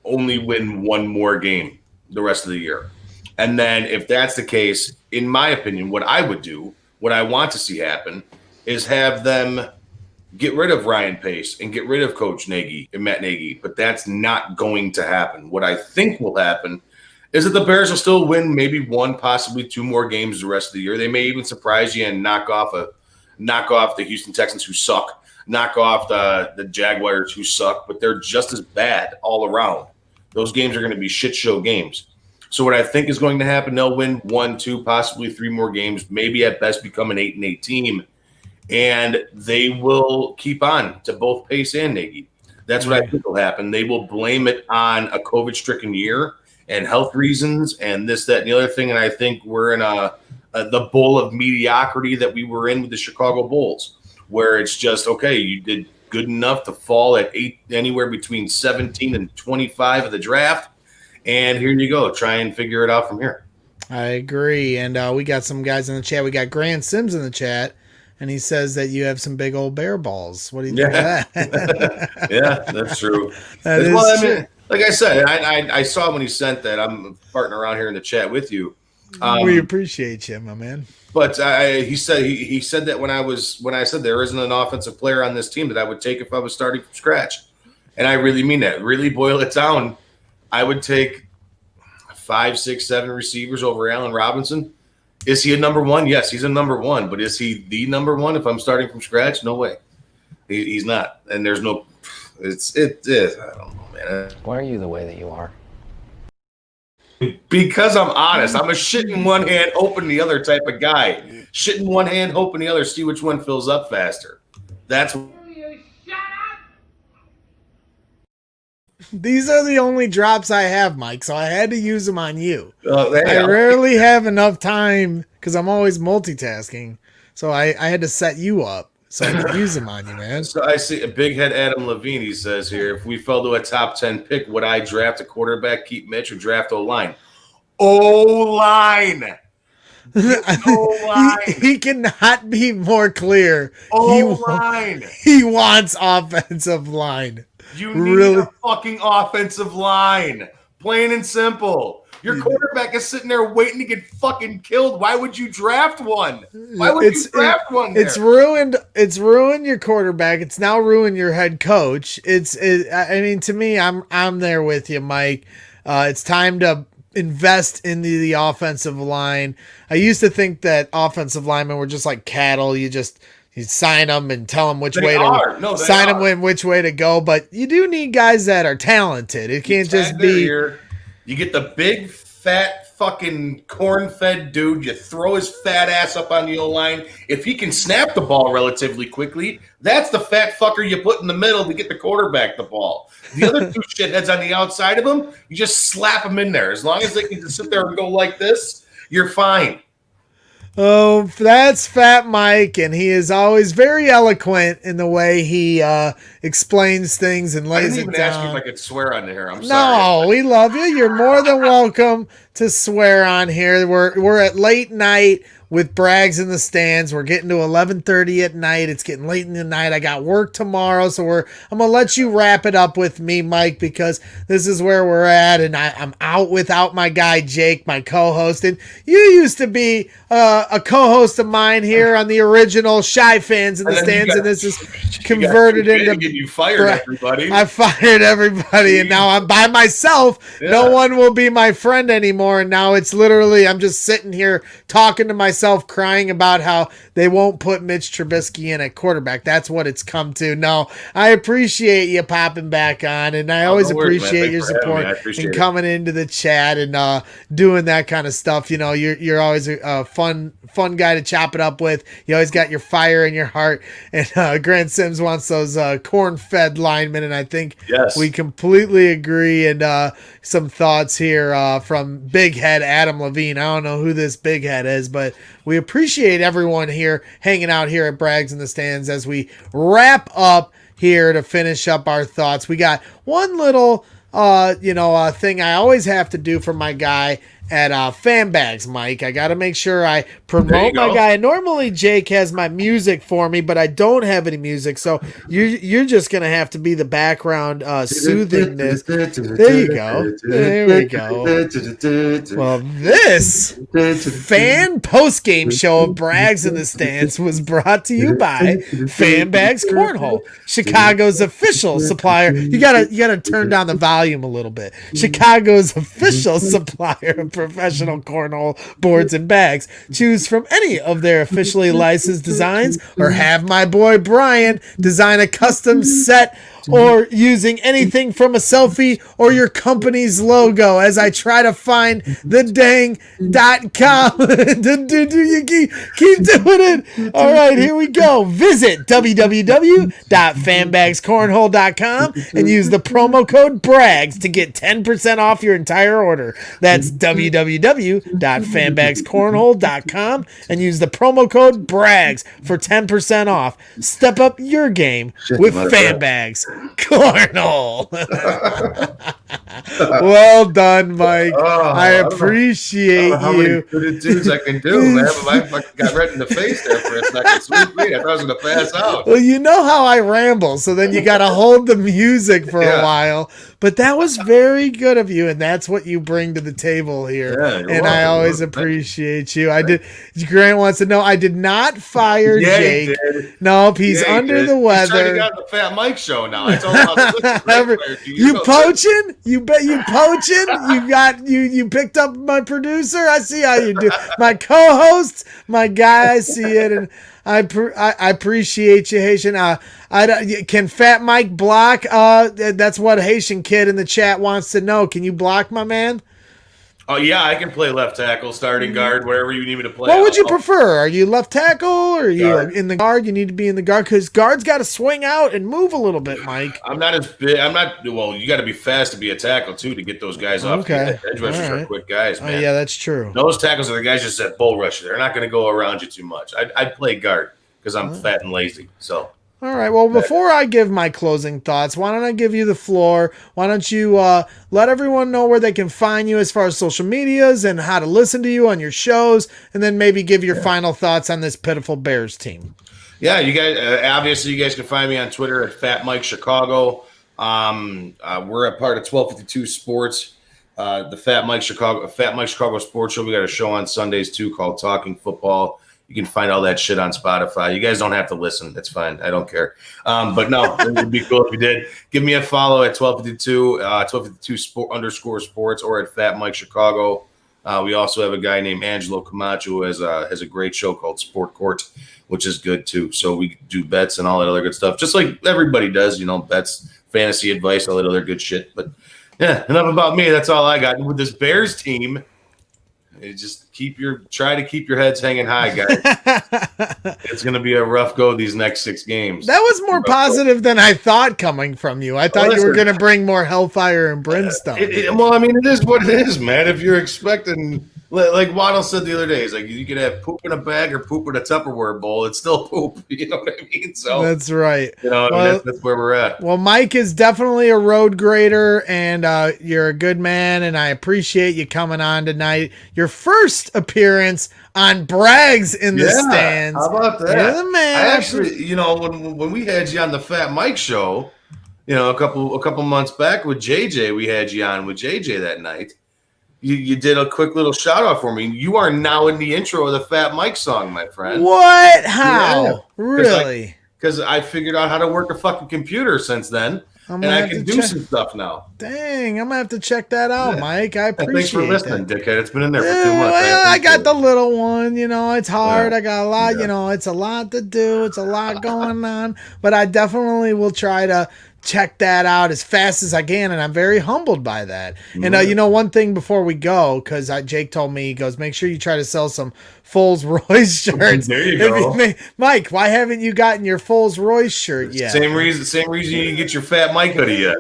only win 1 more game the rest of the year. And then if that's the case, in my opinion, what I would do, what I want to see happen is have them get rid of Ryan Pace and get rid of Coach Nagy and Matt Nagy, but that's not going to happen. What I think will happen is that the Bears will still win maybe 1, possibly 2 more games the rest of the year. They may even surprise you and knock off the Houston Texans, who suck, knock off the Jaguars, who suck, but they're just as bad all around. Those games are going to be shit show games. So what I think is going to happen, they'll win 1, 2, possibly 3 more games, maybe at best become an 8-8 team, and they will keep on to both Pace and Nagy. That's what I think will happen. They will blame it on a COVID-stricken year and health reasons and this, that, and the other thing. And I think we're in the bowl of mediocrity that we were in with the Chicago Bulls, where it's just, you did good enough to fall at anywhere between 17 and 25 of the draft. And here you go. Try and figure it out from here. I agree. And we got some guys in the chat. We got Grant Sims in the chat, and he says that you have some big old bear balls. What do you think of that? Yeah, that's true. That is true. Like I said, I saw when he sent that. I'm farting around here in the chat with you. We appreciate you, my man. But he said that when I said there isn't an offensive player on this team that I would take if I was starting from scratch, and I really mean that. Really boil it down, I would take 5, 6, 7 receivers over Allen Robinson. Is he a number 1? Yes, he's a number 1. But is he the number 1 if I'm starting from scratch? No way. He's not. And there's no. It is. I don't know. Why are you the way that you are? Because I'm honest. I'm a shit in one hand, open the other type of guy. Shit in one hand, hoping the other, see which one fills up faster. That's. These are the only drops I have, Mike, so I had to use them on you. Hey, I rarely have enough time because I'm always multitasking, so I had to set you up so I could use them on you, man. So I see a big head Adam Levine. He says here, if we fell to a top 10 pick, would I draft a quarterback, keep Mitch, or draft O-line? O-line. O-line. He cannot be more clear. O-line. He wants offensive line. You need a fucking offensive line. Plain and simple. Your quarterback is sitting there waiting to get fucking killed. Why would you draft one? Why would you draft one there? It's ruined. It's ruined your quarterback. It's now ruined your head coach. I mean, to me, I'm there with you, Mike. It's time to invest into the offensive line. I used to think that offensive linemen were just like cattle. You sign them and tell them which way to go. But you do need guys that are talented. It can't just be. You get the big, fat, fucking corn-fed dude. You throw his fat ass up on the O-line. If he can snap the ball relatively quickly, that's the fat fucker you put in the middle to get the quarterback the ball. The other 2 shitheads on the outside of him, you just slap them in there. As long as they can just sit there and go like this, you're fine. Oh, that's Fat Mike, and he is always very eloquent in the way he explains things and I lays didn't it even ask you if down. I could swear on here. I'm No, sorry. we love you. You're more than welcome to swear on here. We're at late night with Brags in the stands. We're getting to 11:30 at night. It's getting late in the night. I got work tomorrow, so I'm gonna let you wrap it up with me, Mike, because this is where we're at, and I'm out without my guy Jake, my co-host. And you used to be a co-host of mine here on the original Shy Fans in the And then Stands, and this is You got converted too big into. and you fired Bra- everybody. I fired everybody, and now I'm by myself. Yeah. No one will be my friend anymore. And now it's literally I'm just sitting here talking to myself, crying about how they won't put Mitch Trubisky in at quarterback. That's what it's come to. No, I appreciate you popping back on, and I always no worries, man. appreciate Thanks your for having me. support I appreciate and it. coming into the chat and doing that kind of stuff. You know, you're always a fun guy to chop it up with. You always got your fire in your heart. And Grant Sims wants those corn-fed linemen, and I think Yes. we completely agree. And some thoughts here from Big Head Adam Levine. I don't know who this Big Head is, but we appreciate everyone here hanging out here at Brags in the Stands as we wrap up here to finish up our thoughts. We got one little thing I always have to do for my guy at Fan Bags, Mike. I got to make sure I promote my guy. Normally Jake has my music for me, but I don't have any music, so you're just gonna have to be the background soothing this. There you go. There we go. Well, this fan post-game show of Brags in the Stands was brought to you by Fan Bags Cornhole, Chicago's official supplier. You gotta turn down the volume a little bit. Chicago's official supplier of professional cornhole boards and bags. Choose from any of their officially licensed designs, or have my boy Brian design a custom set, or using anything from a selfie or your company's logo, as I try to find the dang.com. You keep doing it. All right, here we go. Visit www.fanbagscornhole.com and use the promo code BRAGS to get 10% off your entire order. That's www.fanbagscornhole.com and use the promo code BRAGS for 10% off. Step up your game with Fanbags Cornhole. Well done, Mike. I appreciate you. Good dudes I can do, man. But I fucking got red in the face there for a second. Sweet me. I thought I was gonna pass out. Well, you know how I ramble, so then you got to hold the music for a while. But that was very good of you, and that's what you bring to the table here. Yeah, and I always appreciate you. I did. Grant wants to know I did not fire Jake. He did. Nope, he's under the He's trying to weather. get on the Fat Mike show now. I told him I was You poaching? You bet you poaching? You picked up my producer? I see how you do. My co-host, my guy, I see it, and I appreciate you, Haitian. Can Fat Mike block? That's what Haitian kid in the chat wants to know. Can you block, my man? Oh yeah, I can play left tackle, starting guard, wherever you need me to play. What would you prefer? Are you left tackle or are you Guard. in the guard? You need to be in the guard because guards got to swing out and move a little bit, Mike. I'm not as big. Well, you got to be fast to be a tackle too to get those guys off. Okay. Edge rushers are quick guys, man. Oh, yeah, that's true. Those tackles are the guys just that bull rush. They're not going to go around you too much. I'd play guard because I'm fat and lazy. So. All right. Well, before I give my closing thoughts, why don't I give you the floor? Why don't you let everyone know where they can find you as far as social medias and how to listen to you on your shows, and then maybe give your final thoughts on this pitiful Bears team. Yeah, you guys. Obviously, you guys can find me on Twitter at Fat Mike Chicago. We're a part of 1252 Sports, the Fat Mike Chicago Sports Show. We got a show on Sundays too called Talking Football. You can find all that shit on Spotify. You guys don't have to listen. That's fine. I don't care. But no, it would be cool if you did. Give me a follow at 1252 _sports or at Fat Mike Chicago. We also have a guy named Angelo Camacho who has a great show called Sport Court, which is good too. So we do bets and all that other good stuff, just like everybody does, bets, fantasy advice, all that other good shit. But yeah, enough about me. That's all I got. And with this Bears team, just try to keep your heads hanging high, guys. It's going to be a rough go these next 6 games. That was more positive than I thought coming from you. I thought you were going to bring more hellfire and brimstone. Well, I mean, it is what it is, man. If you're expecting Like Waddle said the other day, he's like, you could have poop in a bag or poop in a Tupperware bowl. It's still poop. You know what I mean? So That's right. that's where we're at. Well, Mike is definitely a road grader, and you're a good man, and I appreciate you coming on tonight. Your first appearance on Brags in the Stands. How about that? You're the man. I actually, when we had you on the Fat Mike show, a couple months back with JJ, we had you on with JJ that night. You did a quick little shout out for me. You are now in the intro of the Fat Mike song, my friend. What? How? Yeah. Really? Because I figured out how to work a fucking computer since then, and I can do some stuff now. Dang, I'm gonna have to check that out, Mike. I appreciate it. Thanks for listening, dickhead. It's been in there for 2 months. Well, I got the little one. It's hard. Yeah. I got a lot. It's a lot to do. It's a lot going on. But I definitely will try to check that out as fast as I can, and I'm very humbled by that. And one thing before we go, because Jake told me, he goes, make sure you try to sell some Foles Royce shirts. There you go. Mike, why haven't you gotten your Foles Royce shirt yet? Same reason you didn't get your Fat Mike hoodie yet.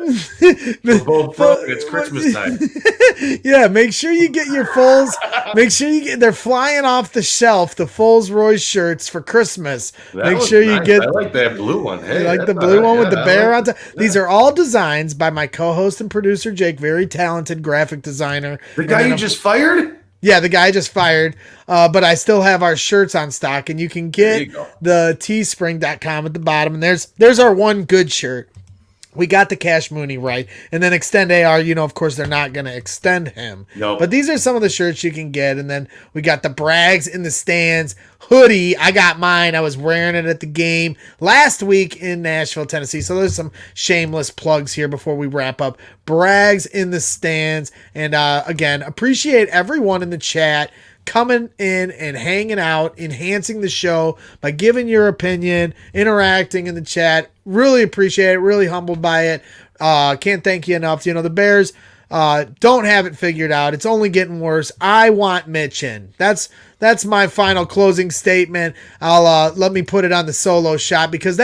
We're both broke. It's Christmas time. Yeah, make sure you get your Foles. Make sure they're flying off the shelf, the Foles Royce shirts for Christmas. Make sure you get. I like that blue one. Hey, you like the blue one with the bear on top? These are all designs by my co-host and producer Jake, very talented graphic designer. The guy you just fired? Yeah, the guy just fired. But I still have our shirts on stock, and you can get the teespring.com at the bottom. And there's our one good shirt. We got the Cash Mooney right. And then Extend AR, of course, they're not going to extend him. Nope. But these are some of the shirts you can get. And then we got the Brags in the Stands hoodie. I got mine. I was wearing it at the game last week in Nashville, Tennessee. So there's some shameless plugs here before we wrap up. Brags in the Stands. And again, appreciate everyone in the chat coming in and hanging out, enhancing the show by giving your opinion, interacting in the chat. Really appreciate it. Really humbled by it. Can't thank you enough. The Bears don't have it figured out. It's only getting worse. I want Mitch in. That's my final closing statement. I'll let me put it on the solo shot, because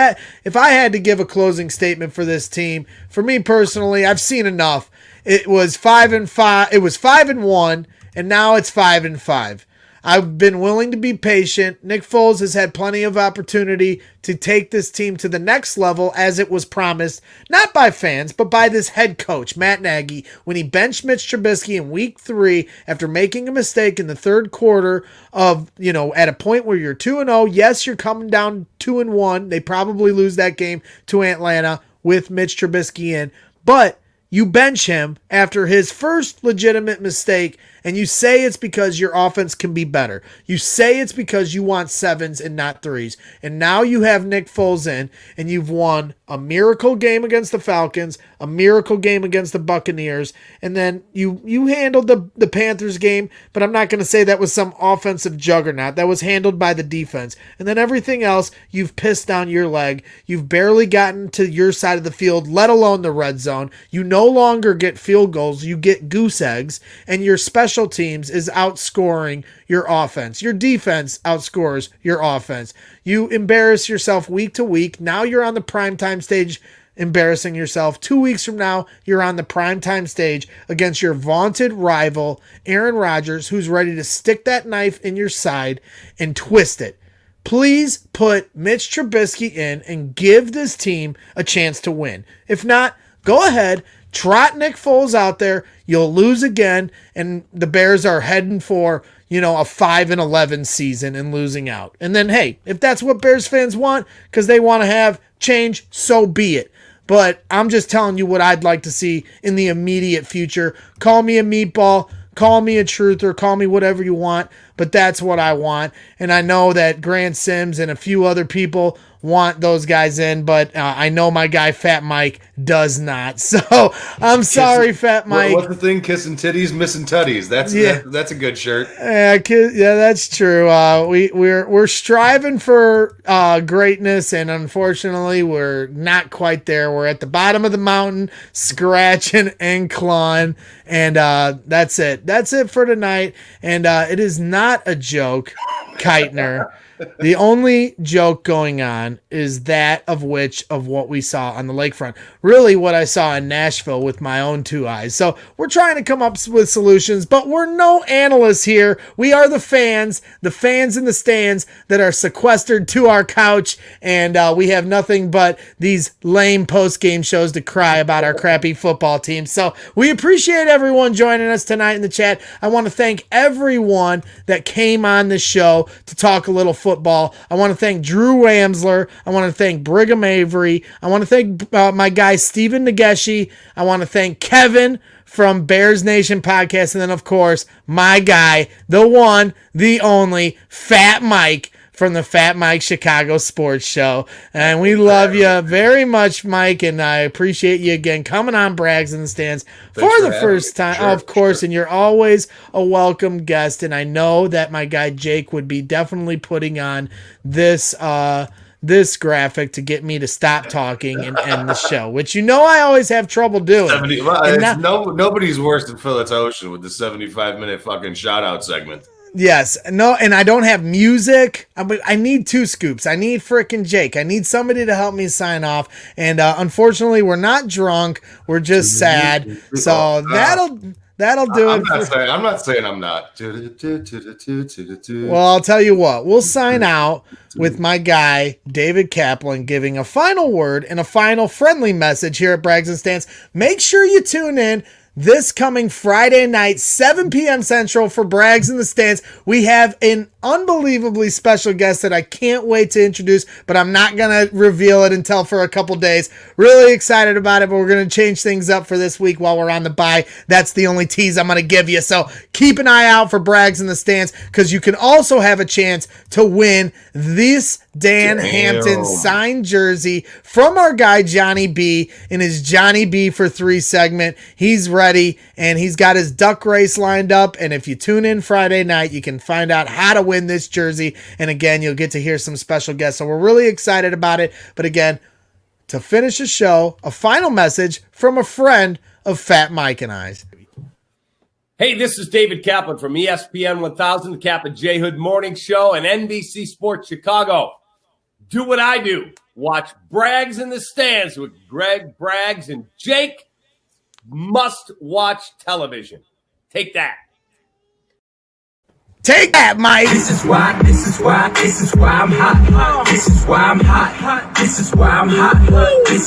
if I had to give a closing statement for this team, for me personally, I've seen enough. It was 5-5. It was 5-1. And now it's 5-5. I've been willing to be patient. Nick Foles has had plenty of opportunity to take this team to the next level, as it was promised, not by fans, but by this head coach, Matt Nagy, when he benched Mitch Trubisky in week 3 after making a mistake in the third quarter of, at a point where you're 2-0. Yes, you're coming down 2-1. They probably lose that game to Atlanta with Mitch Trubisky in, but you bench him after his first legitimate mistake, and you say it's because your offense can be better. You say it's because you want 7s and not 3s. And now you have Nick Foles in, and you've won a miracle game against the Falcons, a miracle game against the Buccaneers, and then you handled the Panthers game, but I'm not going to say that was some offensive juggernaut. That was handled by the defense. And then everything else, you've pissed down your leg. You've barely gotten to your side of the field, let alone the red zone. You no longer get field goals. You get goose eggs, and your special teams is outscoring your offense. Your defense outscores your offense. You embarrass yourself week to week. Now you're on the primetime stage embarrassing yourself. 2 weeks from now, you're on the primetime stage against your vaunted rival, Aaron Rodgers, who's ready to stick that knife in your side and twist it. Please put Mitch Trubisky in and give this team a chance to win. If not, go ahead, trot Nick Foles out there. You'll lose again, and the Bears are heading for, a 5-11 season and losing out. And then, hey, if that's what Bears fans want, because they want to have change, so be it. But I'm just telling you what I'd like to see in the immediate future. Call me a meatball, call me a truther, call me whatever you want, but that's what I want. And I know that Grant Sims and a few other people want those guys in, but I know my guy Fat Mike does not. So I'm sorry, Fat Mike. What's the thing? Kissing titties, missing tutties. That's a good shirt. Yeah, that's true. We're striving for greatness, and unfortunately, we're not quite there. We're at the bottom of the mountain, scratching and clawing, and that's it. That's it for tonight. And it is not a joke Keitner. The only joke going on is that of what we saw on the lakefront. Really what I saw in Nashville with my own two eyes. So we're trying to come up with solutions, but we're no analysts here. We are the fans in the stands that are sequestered to our couch, and we have nothing but these lame post-game shows to cry about our crappy football team. So we appreciate everyone joining us tonight in the chat. I want to thank everyone that came on this show to talk a little football. I want to thank Drew Ramsler. I want to thank Brigham Avery. I want to thank my guy Stephen Nageshi. I want to thank Kevin from Bears Nation Podcast. And then, of course, my guy, the one, the only, Fat Mike from the Fat Mike Chicago Sports Show. And we love you very much, Mike, and I appreciate you again coming on Brags in the Stands for the first time. Sure, of course, and you're always a welcome guest, and I know that my guy Jake would be definitely putting on this this graphic to get me to stop talking and end the show, which I always have trouble doing. Nobody's worse than Phillips Ocean with the 75-minute fucking shout-out segment. Yes. No, and I don't have music. I need two scoops. I need frickin' Jake. I need somebody to help me sign off. And unfortunately, we're not drunk. We're just sad. So that'll do it. I'm not saying I'm not. Well, I'll tell you what. We'll sign out with my guy, David Kaplan, giving a final word and a final friendly message here at Brags and Stance. Make sure you tune in this coming Friday night, 7 p.m. Central for Brags in the Stands. We have an unbelievably special guest that I can't wait to introduce, but I'm not going to reveal it until for a couple days. Really excited about it, but we're going to change things up for this week while we're on the bye. That's the only tease I'm going to give you. So keep an eye out for Brags in the Stands, because you can also have a chance to win this Dan Hampton signed jersey from our guy Johnny B in his Johnny B for 3 segment. He's ready, and he's got his duck race lined up, and if you tune in Friday night, you can find out how to win this jersey, and again, you'll get to hear some special guests, so we're really excited about it. But again, to finish the show, a final message from a friend of Fat Mike and I. Hey, this is David Kaplan from ESPN 1000, the Cap and J Hood Morning Show, and NBC Sports Chicago. Do what I do. Watch Brags in the Stands with Greg, Brags, and Jake. Must watch television. Take that. Take that, Mike. This is why I'm hot. This is why I'm hot. This is why I'm hot.